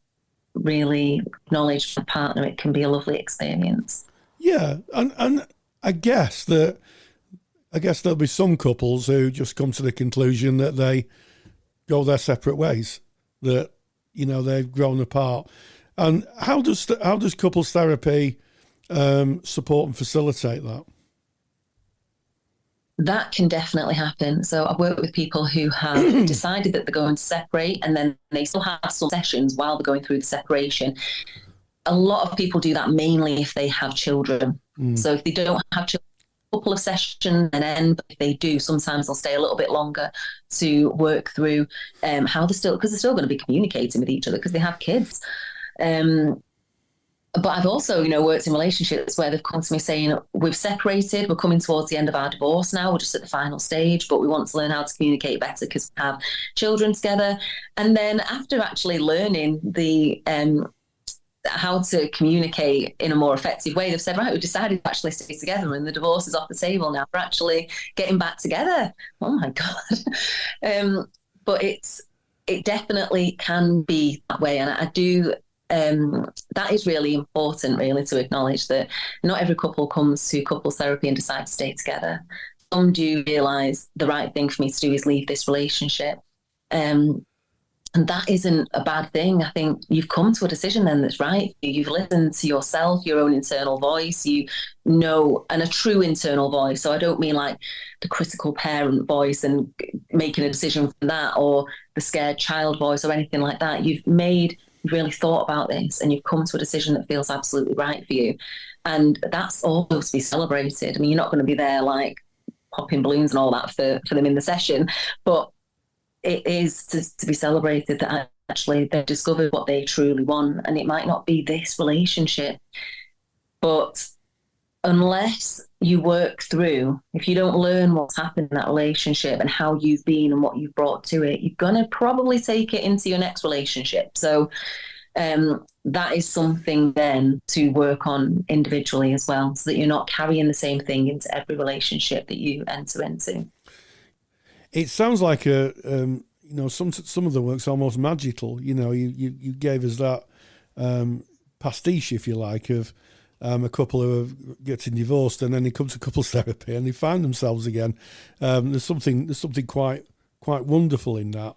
really acknowledged by the partner, it can be a lovely experience. Yeah, and I guess there'll be some couples who just come to the conclusion that they go their separate ways, that they've grown apart. And how does couples therapy support and facilitate that? That can definitely happen. So I've worked with people who have decided that they're going to separate, and then they still have some sessions while they're going through the separation. A lot of people do that mainly if they have children. So if they don't have children, a couple of sessions and end, but if they do, sometimes they'll stay a little bit longer to work through how they're still, because they're still going to be communicating with each other because they have kids. But I've also, worked in relationships where they've come to me saying, we've separated, we're coming towards the end of our divorce now, we're just at the final stage, but we want to learn how to communicate better because we have children together. And then after actually learning the how to communicate in a more effective way, they've said, right, we've decided to actually stay together and the divorce is off the table now. We're actually getting back together. Oh my God. But it definitely can be that way. And I do, that is really important, really, to acknowledge that not every couple comes to couples therapy and decide to stay together. Some do realise the right thing for me to do is leave this relationship. And that isn't a bad thing. I think you've come to a decision then that's right. You've listened to yourself, your own internal voice, and a true internal voice. So I don't mean like the critical parent voice and making a decision from that, or the scared child voice or anything like that. You've really thought about this and you've come to a decision that feels absolutely right for you. And that's also to be celebrated. I mean, you're not going to be there like popping balloons and all that for them in the session, but it is to be celebrated that actually they've discovered what they truly want. And it might not be this relationship, but unless you work through, if you don't learn what's happened in that relationship and how you've been and what you've brought to it, you're going to probably take it into your next relationship. So that is something then to work on individually as well, so that you're not carrying the same thing into every relationship that you enter into. It sounds like some of the work's almost magical. You gave us that pastiche, if you like, of a couple who are getting divorced and then they come to couples therapy and they find themselves again. There's something quite wonderful in that.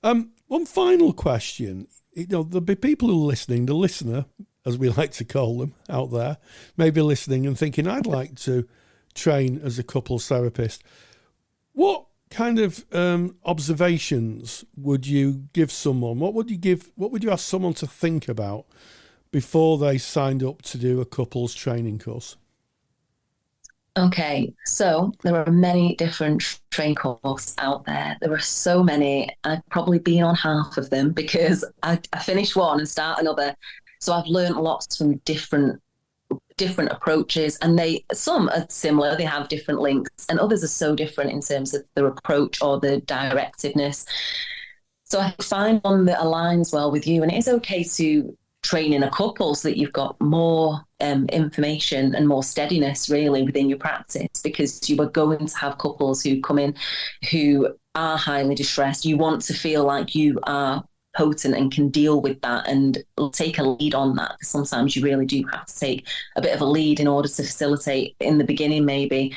One final question. There'll be people who are listening, the listener, as we like to call them out there, maybe listening and thinking, I'd like to train as a couples therapist. What kind of observations would you give someone? What would you ask someone to think about before they signed up to do a couples training course? Okay, so there are many different training courses out there. There are so many. I've probably been on half of them because I finish one and start another. So I've learned lots from different approaches, and some are similar, they have different links, and others are so different in terms of their approach or the directiveness. So I find one that aligns well with you, and it is okay to train in a couple so that you've got more information and more steadiness really within your practice, because you are going to have couples who come in who are highly distressed. You want to feel like you are potent and can deal with that and take a lead on that. Sometimes you really do have to take a bit of a lead in order to facilitate in the beginning, maybe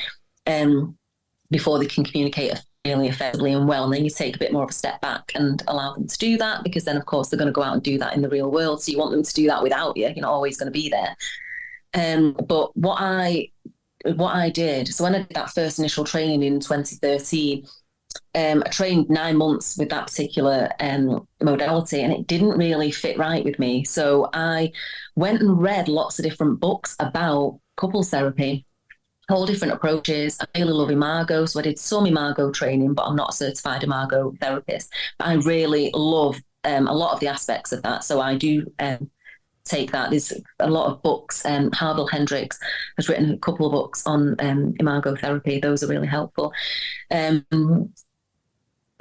before they can communicate really effectively and well. And then you take a bit more of a step back and allow them to do that, because then of course they're going to go out and do that in the real world. So you want them to do that without you. You're not always going to be there. But what I did, so when I did that first initial training in 2013, I trained 9 months with that particular modality, and it didn't really fit right with me. So I went and read lots of different books about couples therapy, all different approaches. I really love Imago, so I did some Imago training, but I'm not a certified Imago therapist. But I really love a lot of the aspects of that. So I do take that. There's a lot of books. Harville Hendricks has written a couple of books on Imago therapy. Those are really helpful.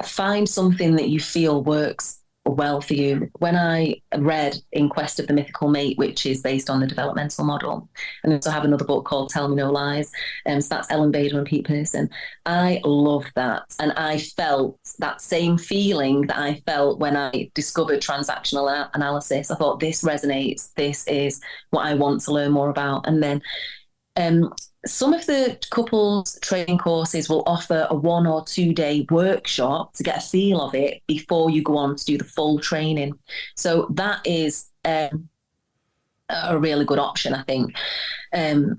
Find something that you feel works well for you. When I read In Quest of the Mythical Mate, which is based on the developmental model, and also have another book called Tell Me No Lies, so that's Ellen Bader and Pete Pearson. I love that. And I felt that same feeling that I felt when I discovered transactional analysis. I thought, this resonates. This is what I want to learn more about. And then some of the couples training courses will offer a 1 or 2 day workshop to get a feel of it before you go on to do the full training. So that is a really good option, I think.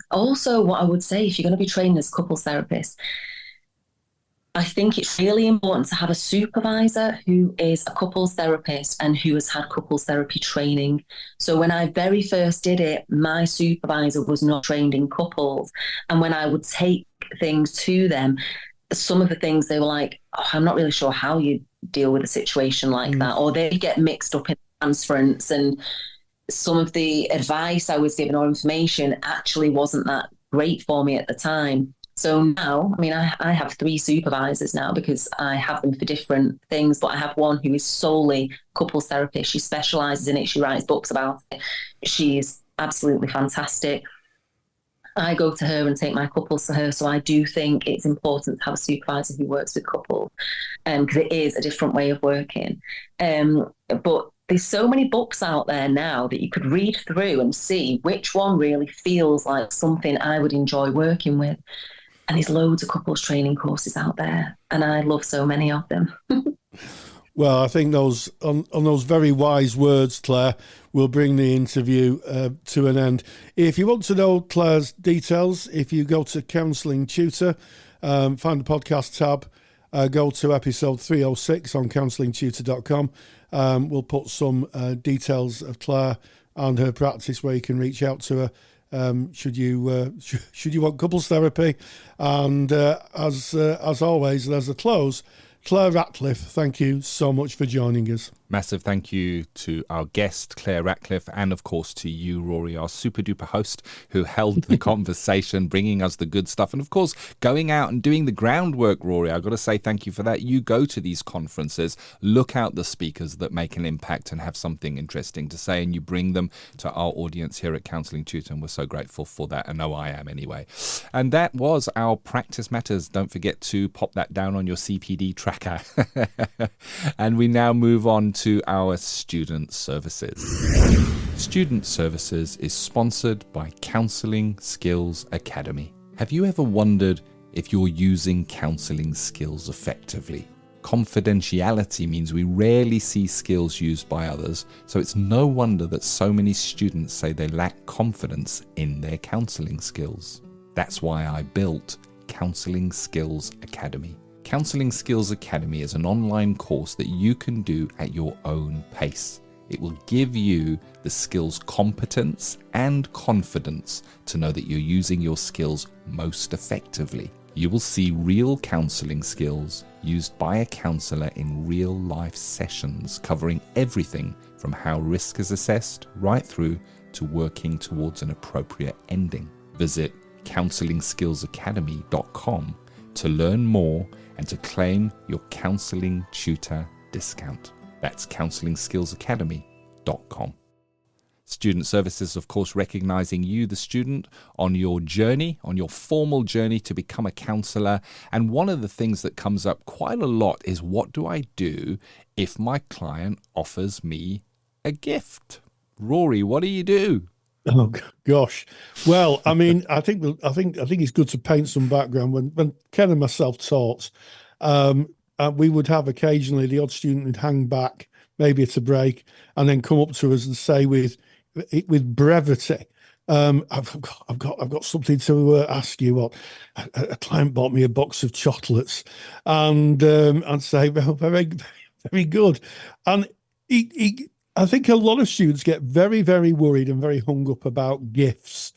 Also, what I would say, if you're going to be training as a couples therapist, I think it's really important to have a supervisor who is a couples therapist and who has had couples therapy training. So when I very first did it, my supervisor was not trained in couples. And when I would take things to them, some of the things they were like, oh, I'm not really sure how you deal with a situation like that. Or they get mixed up in transference, and some of the advice I was given or information actually wasn't that great for me at the time. So now, I mean, I have 3 supervisors now because I have them for different things, but I have one who is solely couples therapist. She specialises in it. She writes books about it. She's absolutely fantastic. I go to her and take my couples to her. So I do think it's important to have a supervisor who works with couples, because it is a different way of working. But there's so many books out there now that you could read through and see which one really feels like something I would enjoy working with. And there's loads of couples training courses out there, and I love so many of them. Well, I think those on those very wise words, Claire, will bring the interview to an end. If you want to know Claire's details, if you go to Counselling Tutor, find the podcast tab, go to episode 306 on counsellingtutor.com. We'll put some details of Claire and her practice where you can reach out to her. Should you want couples therapy. And as always, there's a close. Claire Ratcliffe, thank you so much for joining us. Massive thank you to our guest, Claire Ratcliffe, and of course to you, Rory, our super duper host who held the conversation, bringing us the good stuff. And of course, going out and doing the groundwork, Rory. I've got to say thank you for that. You go to these conferences, look out the speakers that make an impact and have something interesting to say, and you bring them to our audience here at Counselling Tutor. And we're so grateful for that. I know I am anyway. And that was our Practice Matters. Don't forget to pop that down on your CPD tracker. And we now move on to our Student Services. Student Services is sponsored by Counselling Skills Academy. Have you ever wondered if you're using counselling skills effectively? Confidentiality means we rarely see skills used by others, so it's no wonder that so many students say they lack confidence in their counselling skills. That's why I built Counselling Skills Academy. Counselling Skills Academy is an online course that you can do at your own pace. It will give you the skills competence and confidence to know that you're using your skills most effectively. You will see real counselling skills used by a counsellor in real life sessions, covering everything from how risk is assessed right through to working towards an appropriate ending. Visit counsellingskillsacademy.com to learn more and to claim your Counselling Tutor discount. That's counsellingskillsacademy.com. Student Services, of course, recognising you, the student, on your journey, on your formal journey to become a counsellor. And one of the things that comes up quite a lot is, what do I do if my client offers me a gift? Rory, what do you do? Oh gosh, well, I mean, I think it's good to paint some background. When Ken and myself taught, we would have occasionally the odd student who'd hang back, maybe at a break, and then come up to us and say with brevity, I've got something to ask you. What a client bought me a box of chocolates, and say, well, very, very good, and I think a lot of students get very, very worried and very hung up about gifts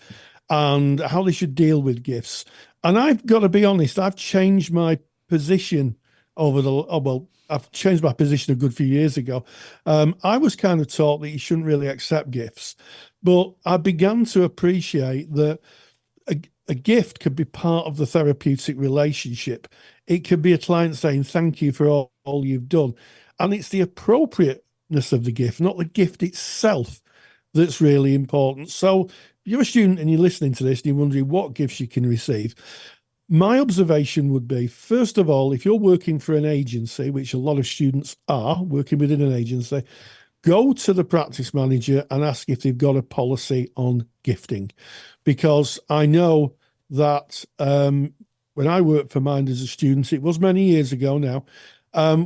and how they should deal with gifts. And I've got to be honest, I've changed my position I've changed my position a good few years ago. I was kind of taught that you shouldn't really accept gifts, but I began to appreciate that a gift could be part of the therapeutic relationship. It could be a client saying, thank you for all you've done. And it's the appropriate of the gift, not the gift itself, that's really important. So if you're a student and you're listening to this and you're wondering what gifts you can receive, my observation would be, first of all, if you're working for an agency, which a lot of students are working within an agency, go to the practice manager and ask if they've got a policy on gifting. Because I know that when I worked for Mind as a student, it was many years ago now,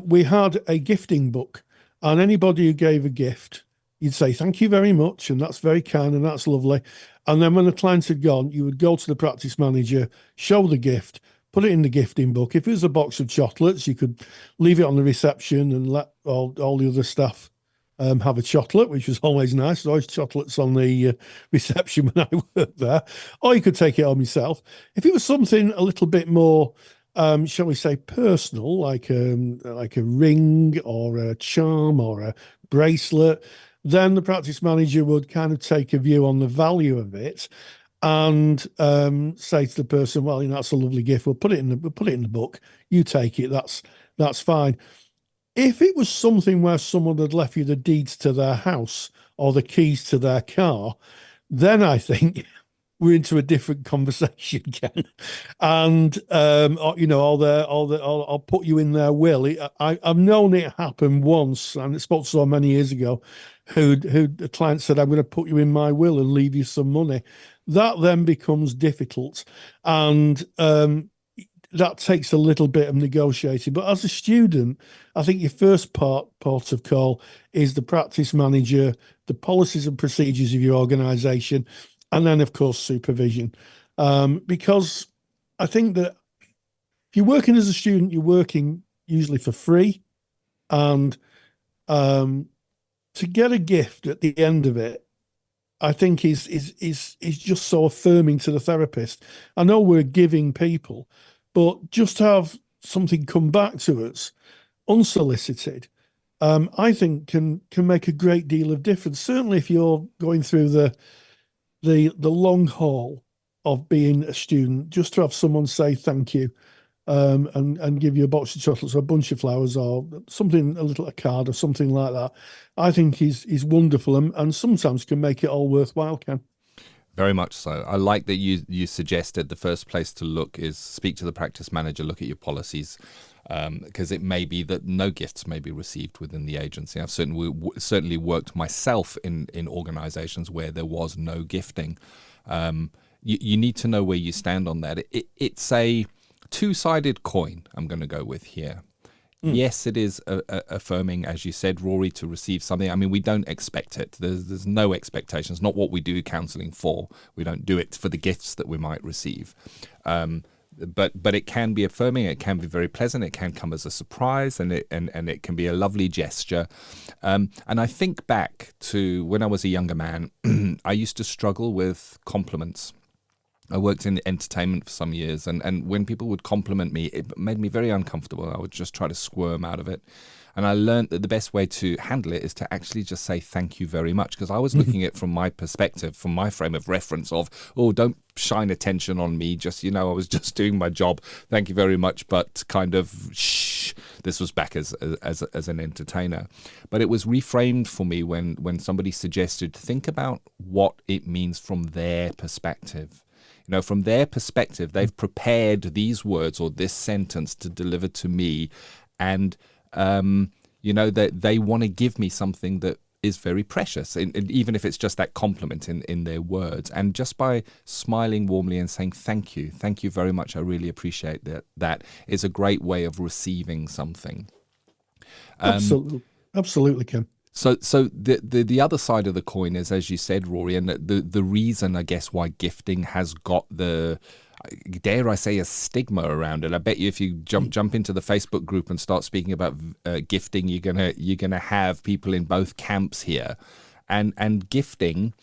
we had a gifting book, and anybody who gave a gift, you'd say, thank you very much, and that's very kind, and that's lovely. And then when the client had gone, you would go to the practice manager, show the gift, put it in the gifting book. If it was a box of chocolates, you could leave it on the reception and let all the other staff have a chocolate, which was always nice. There's always chocolates on the reception when I worked there. Or you could take it home yourself. If it was something a little bit more, shall we say, personal, like a ring or a charm or a bracelet, then the practice manager would kind of take a view on the value of it and say to the person, well, that's a lovely gift. We'll put it in the book. You take it. That's fine. If it was something where someone had left you the deeds to their house or the keys to their car, then I think we're into a different conversation again. And I'll put you in their will. I've known it happen once, and it spoke so many years ago. Who the client said, I'm going to put you in my will and leave you some money. That then becomes difficult, and that takes a little bit of negotiating. But as a student, I think your first port of call is the practice manager, the policies and procedures of your organisation, and then, of course, supervision. Because I think that if you're working as a student, you're working usually for free, and to get a gift at the end of it, I think is just so affirming to the therapist. I know we're giving people, but just to have something come back to us unsolicited, I think can make a great deal of difference. Certainly, if you're going through the long haul of being a student, just to have someone say thank you, and give you a box of chocolates or a bunch of flowers or something, a card or something like that, I think is wonderful, and sometimes can make it all worthwhile, Ken. Very much so. I like that you suggested the first place to look is speak to the practice manager, look at your policies, because it may be that no gifts may be received within the agency. I've certainly worked myself in organisations where there was no gifting. You need to know where you stand on that. It's a two-sided coin, I'm going to go with here. Yes, it is affirming, as you said, Rory, to receive something. I mean, we don't expect it. There's no expectations. Not what we do counselling for. We don't do it for the gifts that we might receive. But it can be affirming. It can be very pleasant. It can come as a surprise, and it can be a lovely gesture. And I think back to when I was a younger man, I used to struggle with compliments. I worked in entertainment for some years, and when people would compliment me, it made me very uncomfortable. I would just try to squirm out of it. And I learned that the best way to handle it is to actually just say thank you very much, because I was looking at it from my perspective, from my frame of reference of, oh, don't shine attention on me. Just, I was just doing my job. Thank you very much. But kind of, shh, this was back as an entertainer. But it was reframed for me when somebody suggested, think about what it means from their perspective. From their perspective, they've prepared these words or this sentence to deliver to me, and that they want to give me something that is very precious, and even if it's just that compliment in their words. And just by smiling warmly and saying thank you very much, I really appreciate that is a great way of receiving something. Absolutely, Ken. So the other side of the coin is, as you said, Rory, and the reason, I guess, why gifting has got the, dare I say, a stigma around it. I bet you if you jump into the Facebook group and start speaking about gifting, you're gonna have people in both camps here, and gifting,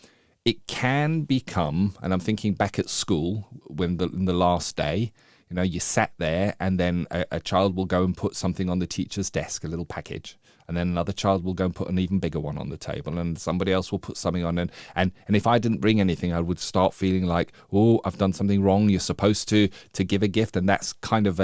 it can become, and I'm thinking back at school when in the last day, you sat there, and then a child will go and put something on the teacher's desk, a little package. And then another child will go and put an even bigger one on the table, and somebody else will put something on. And if I didn't bring anything, I would start feeling like, oh, I've done something wrong. You're supposed to give a gift. And that's kind of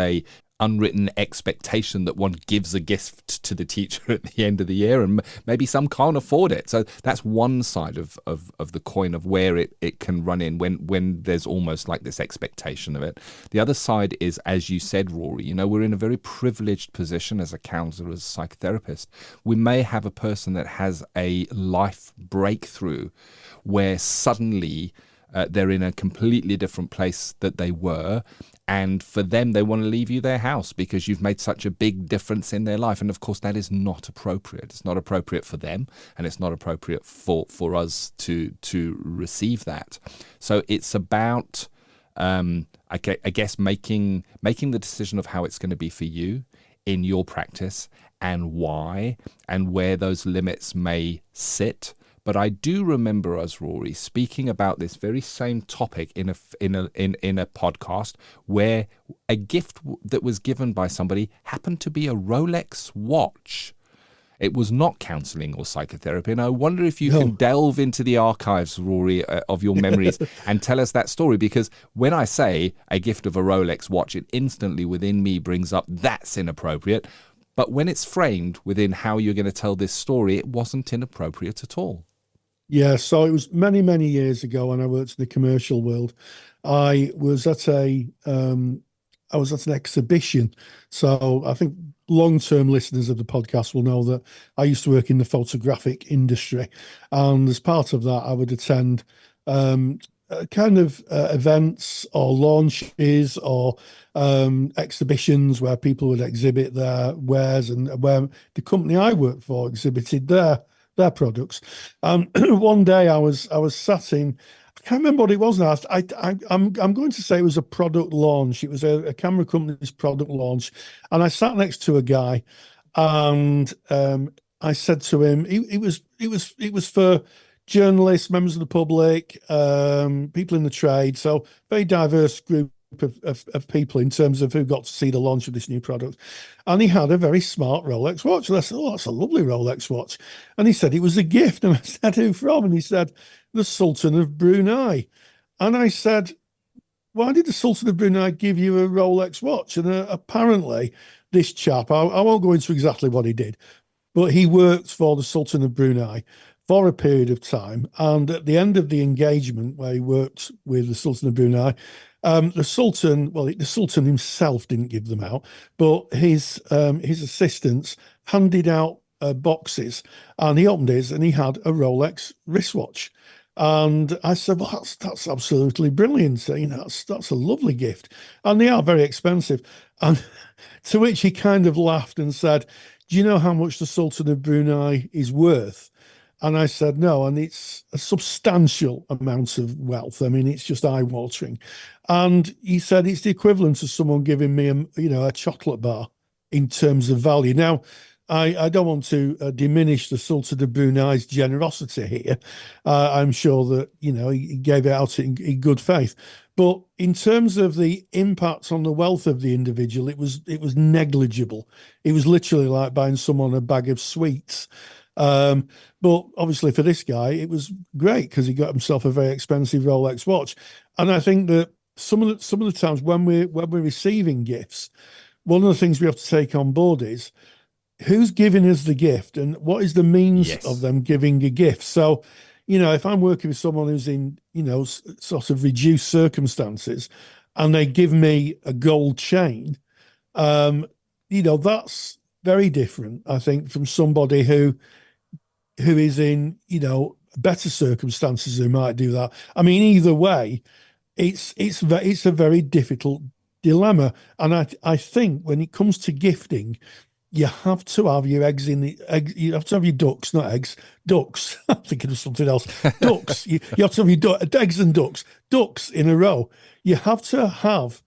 unwritten expectation that one gives a gift to the teacher at the end of the year, and maybe some can't afford it. So that's one side of the coin of where it can run in when there's almost like this expectation of it. The other side is, as you said, Rory, we're in a very privileged position as a counsellor, as a psychotherapist. We may have a person that has a life breakthrough where suddenly they're in a completely different place that they were, and for them they want to leave you their house because you've made such a big difference in their life. And of course that is not appropriate. It's not appropriate for them, and it's not appropriate for us to receive that. So it's about I guess making the decision of how it's going to be for you in your practice, and why, and where those limits may sit. But I do remember us, Rory, speaking about this very same topic in a podcast where a gift that was given by somebody happened to be a Rolex watch. It was not counselling or psychotherapy. And I wonder if you can delve into the archives, Rory, of your memories and tell us that story. Because when I say a gift of a Rolex watch, it instantly within me brings up that's inappropriate. But when it's framed within how you're going to tell this story, it wasn't inappropriate at all. Yeah, so it was many, many years ago when I worked in the commercial world. I was at an exhibition. So I think long-term listeners of the podcast will know that I used to work in the photographic industry. And as part of that, I would attend events or launches or exhibitions where people would exhibit their wares, and where the company I worked for exhibited their products. One day I was sat in, I can't remember what it was now. I'm going to say it was a product launch. It was a camera company's product launch, and I sat next to a guy, and I said to him, it was for journalists, members of the public, people in the trade, so very diverse group of people in terms of who got to see the launch of this new product. And he had a very smart Rolex watch. And I said, that's a lovely Rolex watch. And he said it was a gift. And I said, who from? And he said, the Sultan of Brunei. And I said, why did the Sultan of Brunei give you a Rolex watch? And apparently this chap, I won't go into exactly what he did, but he worked for the Sultan of Brunei for a period of time. And at the end of the engagement where he worked with the Sultan of Brunei, the Sultan himself didn't give them out, but his assistants handed out boxes, and he opened his and he had a Rolex wristwatch. And I said, well, that's absolutely brilliant. That's a lovely gift. And they are very expensive. And to which he kind of laughed and said, do you know how much the Sultan of Brunei is worth? And I said, no, and it's a substantial amount of wealth. I mean, it's just eye-watering. And he said it's the equivalent of someone giving me a chocolate bar in terms of value. Now, I don't want to diminish the Sultan of Brunei's generosity here. I'm sure that, he gave it out in good faith. But in terms of the impact on the wealth of the individual, it was negligible. It was literally like buying someone a bag of sweets. But obviously for this guy, it was great because he got himself a very expensive Rolex watch. And I think that some of the times when we're receiving gifts, one of the things we have to take on board is who's giving us the gift and what is the means of them giving a gift. So, if I'm working with someone who's in, sort of reduced circumstances, and they give me a gold chain, that's very different, I think, from somebody who is in, better circumstances who might do that. I mean, either way, it's a very difficult dilemma. And I think when it comes to gifting, you have to have your you have to have your ducks, not eggs, ducks. I'm thinking of something else. Ducks. you have to have your eggs and ducks in a row. You have to have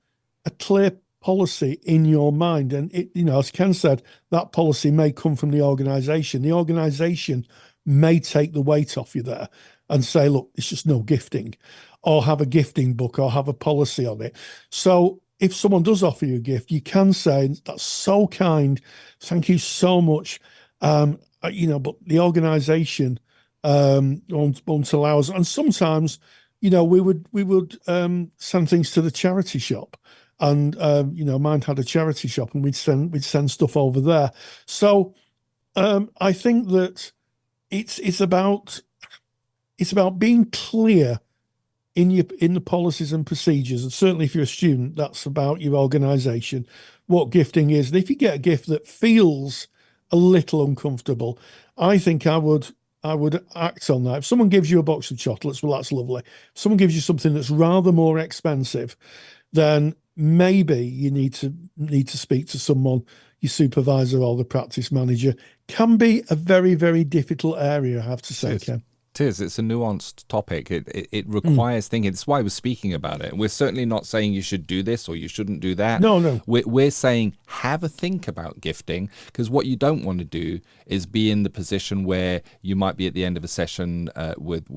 a clear policy in your mind. And as Ken said, that policy may come from the organization. The organization may take the weight off you there and say, look, it's just no gifting, or have a gifting book or have a policy on it. So if someone does offer you a gift, you can say, that's so kind, thank you so much. But the organization won't allow us. And sometimes, we would send things to the charity shop. and mine had a charity shop, and we'd send stuff over there. So I think that it's about being clear in the policies and procedures, and certainly if you're a student, that's about your organisation, what gifting is. And if you get a gift that feels a little uncomfortable, I think I would act on that. If someone gives you a box of chocolates, well, that's lovely. If someone gives you something that's rather more expensive, then maybe you need to speak to someone, your supervisor or the practice manager. Can be a very, very difficult area, I have to say, Ken. It is. It's a nuanced topic. It requires thinking. It's why we're speaking about it. We're certainly not saying you should do this or you shouldn't do that. No. We're saying have a think about gifting, because what you don't want to do is be in the position where you might be at the end of a session with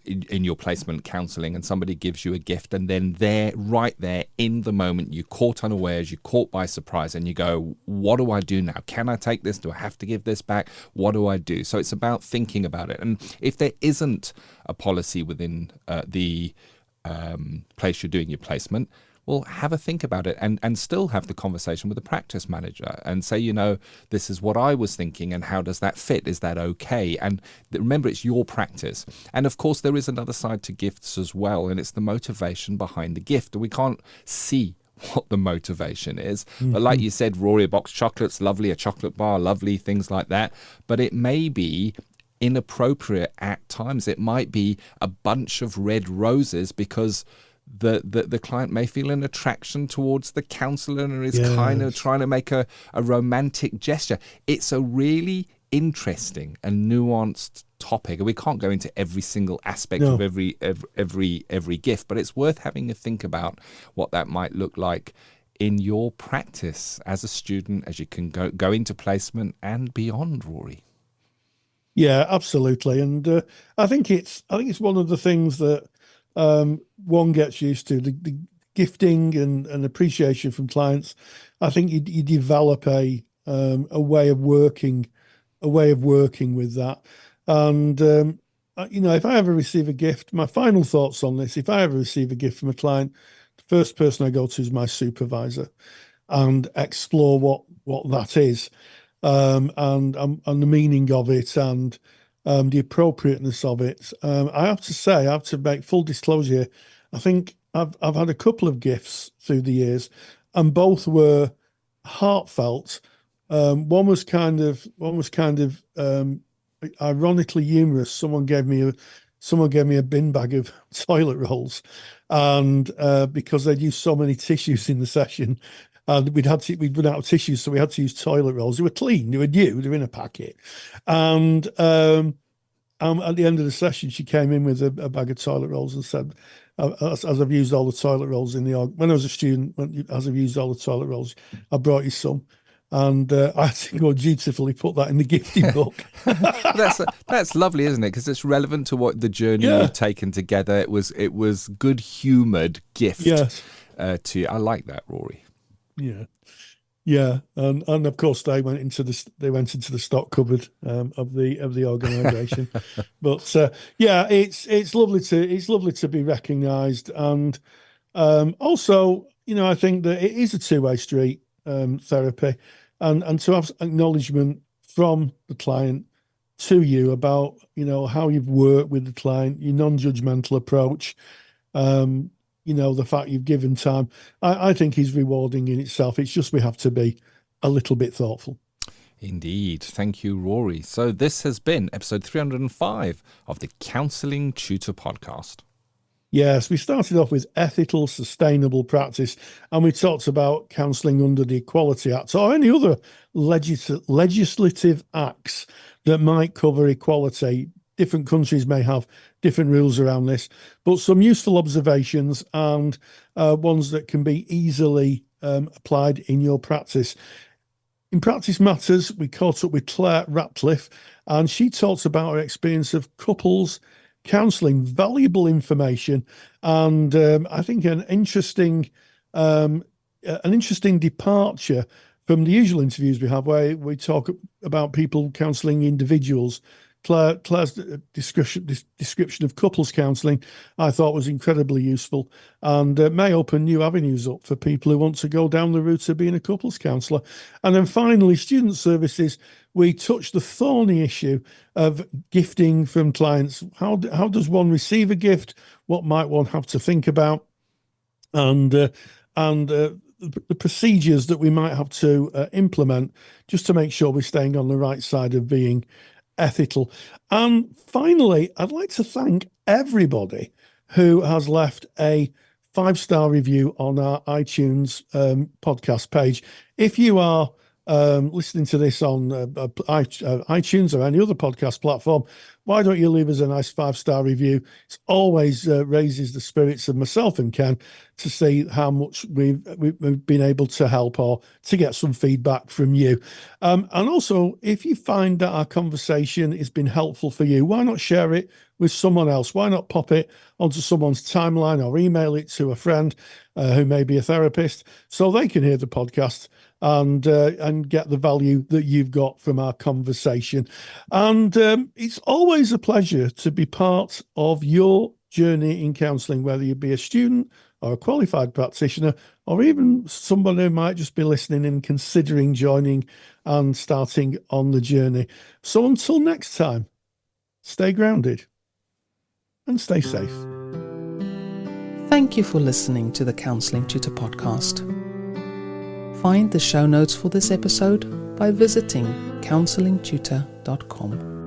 in your placement counselling, and somebody gives you a gift, and then right there in the moment, you're caught unawares, you're caught by surprise, and you go, what do I do now? Can I take this? Do I have to give this back? What do I do? So it's about thinking about it. And if there isn't a policy within the place you're doing your placement, well, have a think about it and still have the conversation with the practice manager and say, this is what I was thinking, and how does that fit? Is that okay? And remember, it's your practice. And of course, there is another side to gifts as well, and it's the motivation behind the gift. We can't see what the motivation is. But like you said, Rory, a box of chocolates, lovely, a chocolate bar, lovely, things like that. But it may be inappropriate at times. It might be a bunch of red roses because the client may feel an attraction towards the counsellor and is kind of trying to make a romantic gesture. It's a really interesting and nuanced topic, and we can't go into every single aspect of every gift, but it's worth having a think about what that might look like in your practice as a student, as you can go into placement and beyond, Rory. Yeah, absolutely. And I think it's one of the things that one gets used to, the gifting and appreciation from clients. I think you develop a way of working with that. And if I ever receive a gift, my final thoughts on this: if I ever receive a gift from a client, the first person I go to is my supervisor and explore what that is, and the meaning of it, and the appropriateness of it. I have to say, I have to make full disclosure here. I think I've had a couple of gifts through the years, and both were heartfelt. One was kind of ironically humorous. Someone gave me a bin bag of toilet rolls, and because they'd used so many tissues in the session, and we'd run out of tissues, so we had to use toilet rolls. They were clean, they were new, they were in a packet. And at the end of the session, she came in with a bag of toilet rolls and said, as I've used all the toilet rolls when I was a student, as I've used all the toilet rolls, I brought you some. And I had to go dutifully put that in the gifting book. That's lovely, isn't it? Because it's relevant to what the journey you've taken together. It was good humoured gift to you. I like that, Rory. Yeah, and of course they went into the stock cupboard of the organisation. But it's lovely to be recognised, and also I think that it is a two-way street, therapy, and to have acknowledgement from the client to you about how you've worked with the client, your non-judgmental approach. The fact you've given time, I think is rewarding in itself. It's just we have to be a little bit thoughtful. Indeed. Thank you, Rory. So this has been episode 305 of the Counselling Tutor Podcast. Yes, we started off with ethical, sustainable practice, and we talked about counselling under the Equality Act or any other legislative acts that might cover equality. Different countries may have different rules around this, but some useful observations and ones that can be easily applied in your practice. In Practice Matters, we caught up with Claire Ratcliffe, and she talks about her experience of couples counselling, valuable information, and I think an interesting departure from the usual interviews we have, where we talk about people counselling individuals Claire's description of couples counselling, I thought was incredibly useful, and may open new avenues up for people who want to go down the route of being a couples counsellor. And then finally, student services, we touched the thorny issue of gifting from clients. How does one receive a gift? What might one have to think about? And the procedures that we might have to implement just to make sure we're staying on the right side of being ethical. And finally, I'd like to thank everybody who has left a 5-star review on our iTunes podcast page. If you are listening to this on iTunes or any other podcast platform, why don't you leave us a nice 5-star review? It always raises the spirits of myself and Ken to see how much we've been able to help, or to get some feedback from you. And also, if you find that our conversation has been helpful for you, why not share it with someone else? Why not pop it onto someone's timeline or email it to a friend who may be a therapist, so they can hear the podcast and get the value that you've got from our conversation. And it's always a pleasure to be part of your journey in counselling, whether you be a student or a qualified practitioner, or even someone who might just be listening and considering joining and starting on the journey. So until next time, stay grounded and stay safe. Thank you for listening to the Counselling Tutor Podcast. Find the show notes for this episode by visiting counsellingtutor.com.